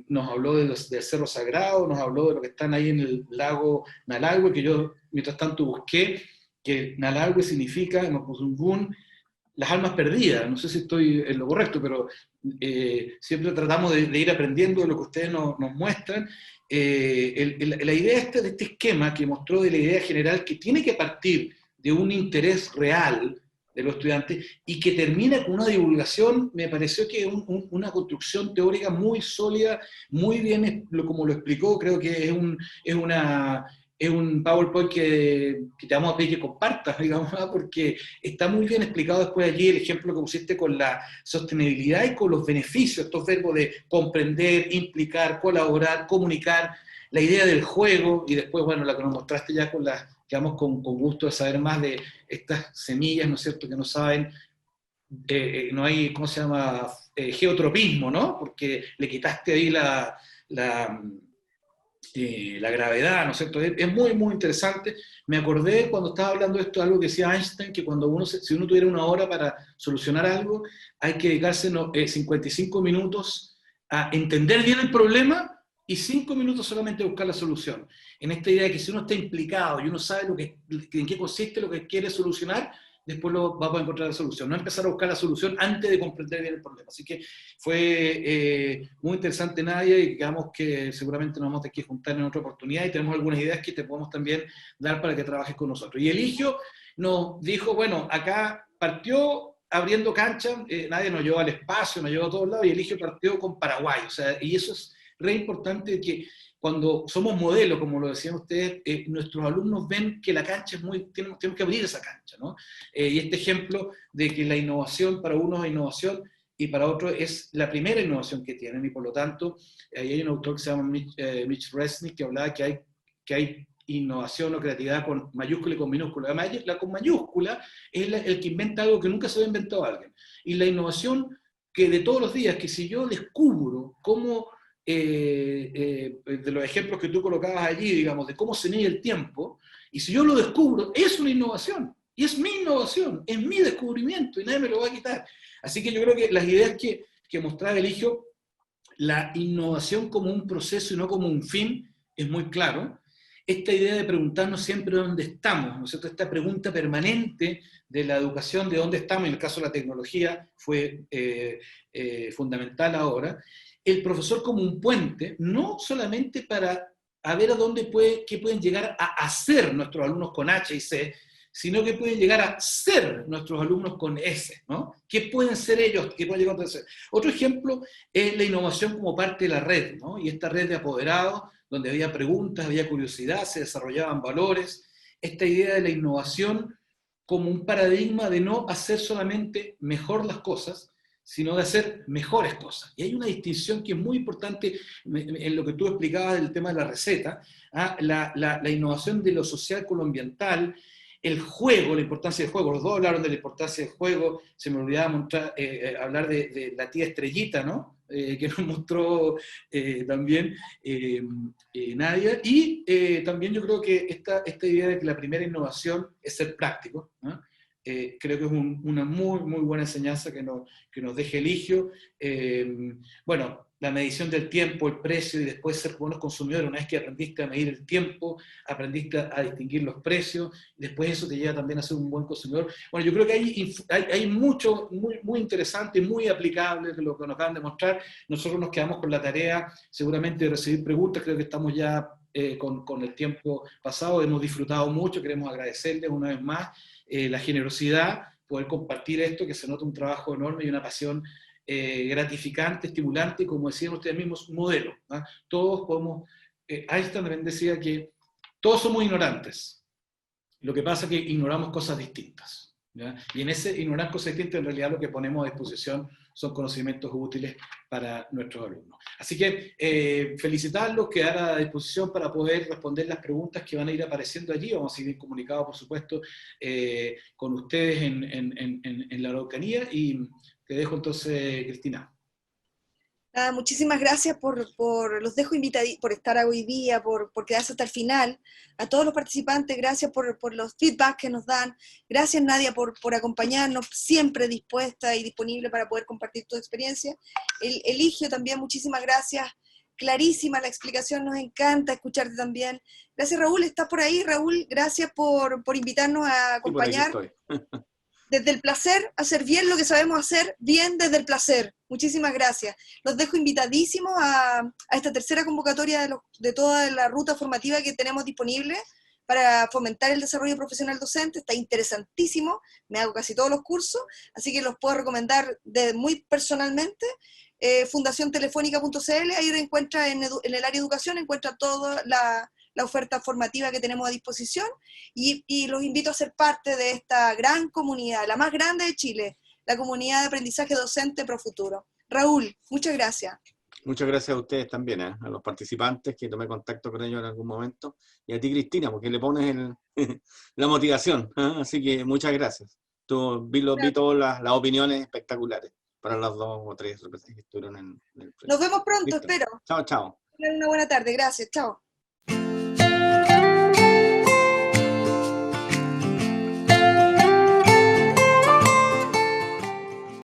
nos habló del Cerro Sagrado, nos habló de lo que están ahí en el lago Nalagüe, que yo mientras tanto busqué, que Nalagüe significa, en Mapudungun, las almas perdidas. No sé si estoy en lo correcto, pero siempre tratamos de ir aprendiendo de lo que ustedes nos muestran. La idea de este esquema que mostró, de la idea general, que tiene que partir de un interés real de los estudiantes y que termina con una divulgación, me pareció que una construcción teórica muy sólida, muy bien, como lo explicó. Creo que es un PowerPoint que te vamos a pedir que compartas, digamos, porque está muy bien explicado después allí el ejemplo que pusiste con la sostenibilidad y con los beneficios, estos verbos de comprender, implicar, colaborar, comunicar, la idea del juego, y después, bueno, la que nos mostraste ya quedamos con gusto de saber más de estas semillas, ¿no es cierto?, que no saben no hay, ¿cómo se llama?, geotropismo, ¿no? Porque le quitaste ahí la gravedad, ¿no es cierto? Es muy, muy interesante. Me acordé cuando estaba hablando de esto, algo que decía Einstein, que cuando si uno tuviera una hora para solucionar algo, hay que dedicarse 55 minutos a entender bien el problema y 5 minutos solamente a buscar la solución. En esta idea de que si uno está implicado y uno sabe en qué consiste lo que quiere solucionar, después lo va a poder encontrar la solución. No empezar a buscar la solución antes de comprender bien el problema. Así que fue muy interesante, Nadia, y digamos que seguramente nos vamos a tener que juntar en otra oportunidad y tenemos algunas ideas que te podemos también dar para que trabajes con nosotros. Y Eligio nos dijo, bueno, acá partió abriendo cancha, Nadia nos llevó al espacio, nos llevó a todos lados, y Eligio partió con Paraguay. O sea, y eso es re importante, que cuando somos modelos, como lo decían ustedes, nuestros alumnos ven que la cancha es tenemos que abrir esa cancha, ¿no? Y este ejemplo de que la innovación para unos es innovación y para otros es la primera innovación que tienen, y por lo tanto, ahí hay un autor que se llama Mitch Resnick, que hablaba que hay innovación o creatividad con mayúscula y con minúscula. La con mayúscula es el que inventa algo que nunca se había inventado alguien. Y la innovación que de todos los días, que si yo descubro cómo de los ejemplos que tú colocabas allí, digamos, de cómo se mide el tiempo, y si yo lo descubro, es una innovación, y es mi innovación, es mi descubrimiento, y nadie me lo va a quitar. Así que yo creo que las ideas que mostraba Eligio, la innovación como un proceso y no como un fin, es muy claro. Esta idea de preguntarnos siempre dónde estamos, ¿no es cierto? Esta pregunta permanente de la educación, de dónde estamos, en el caso de la tecnología, fue fundamental ahora. El profesor como un puente, no solamente para ver qué pueden llegar a hacer nuestros alumnos con H y C, sino que pueden llegar a ser nuestros alumnos con S, ¿no? ¿Qué pueden ser ellos? ¿Qué pueden llegar a ser? Otro ejemplo es la innovación como parte de la red, ¿no? Y esta red de apoderados, donde había preguntas, había curiosidad, se desarrollaban valores. Esta idea de la innovación como un paradigma de no hacer solamente mejor las cosas, sino de hacer mejores cosas. Y hay una distinción que es muy importante en lo que tú explicabas del tema de la receta, la innovación de lo social con lo ambiental, el juego, la importancia del juego. Los dos hablaron de la importancia del juego, se me olvidaba hablar de la tía Estrellita, ¿no? Que nos mostró también Nadia, y también yo creo que esta idea de que la primera innovación es ser práctico, ¿no? Creo que es una muy, muy buena enseñanza que nos deja Eligio. Bueno, la medición del tiempo, el precio, y después ser buenos consumidores. Una vez que aprendiste a medir el tiempo, aprendiste a distinguir los precios, después eso te lleva también a ser un buen consumidor. Bueno, yo creo que hay mucho muy, muy interesante, muy aplicable de lo que nos acaban de mostrar. Nosotros nos quedamos con la tarea seguramente de recibir preguntas. Creo que estamos ya con el tiempo pasado, hemos disfrutado mucho, queremos agradecerles una vez más la generosidad, poder compartir esto, que se nota un trabajo enorme y una pasión gratificante, estimulante, como decían ustedes mismos, un modelo, ¿no? Todos podemos, Einstein también decía que todos somos ignorantes, lo que pasa es que ignoramos cosas distintas, ¿ya? Y en ese ignorar cosas distintas, en realidad lo que ponemos a disposición son conocimientos útiles para nuestros alumnos. Así que felicitarlos, quedar a disposición para poder responder las preguntas que van a ir apareciendo allí. Vamos a seguir comunicados, por supuesto, con ustedes en la Araucanía, y te dejo entonces, Cristina. Nada, muchísimas gracias los dejo invitados, por estar hoy día, por quedarse hasta el final. A todos los participantes, gracias por los feedbacks que nos dan. Gracias, Nadia, por acompañarnos, siempre dispuesta y disponible para poder compartir tu experiencia. Eligio también, muchísimas gracias. Clarísima la explicación, nos encanta escucharte también. Gracias, Raúl, ¿estás por ahí? Raúl, gracias por invitarnos a acompañar. Sí, por aquí estoy. Desde el placer, hacer bien lo que sabemos hacer, bien desde el placer. Muchísimas gracias. Los dejo invitadísimos a esta tercera convocatoria de toda la ruta formativa que tenemos disponible para fomentar el desarrollo profesional docente. Está interesantísimo, me hago casi todos los cursos, así que los puedo recomendar muy personalmente. Fundaciontelefónica.cl, ahí encuentra en el área de educación, encuentra toda la oferta formativa que tenemos a disposición, y los invito a ser parte de esta gran comunidad, la más grande de Chile, la comunidad de aprendizaje docente Profuturo. Raúl, muchas gracias. Muchas gracias a ustedes también, a los participantes, que tomé contacto con ellos en algún momento, y a ti, Cristina, porque le pones la motivación, ¿eh? Así que muchas gracias. Vi todas las opiniones espectaculares para las 2 o 3 representantes que estuvieron en el proyecto. Nos vemos pronto, Listo. espero. Chao, chao. Tengan una buena tarde, gracias, chao.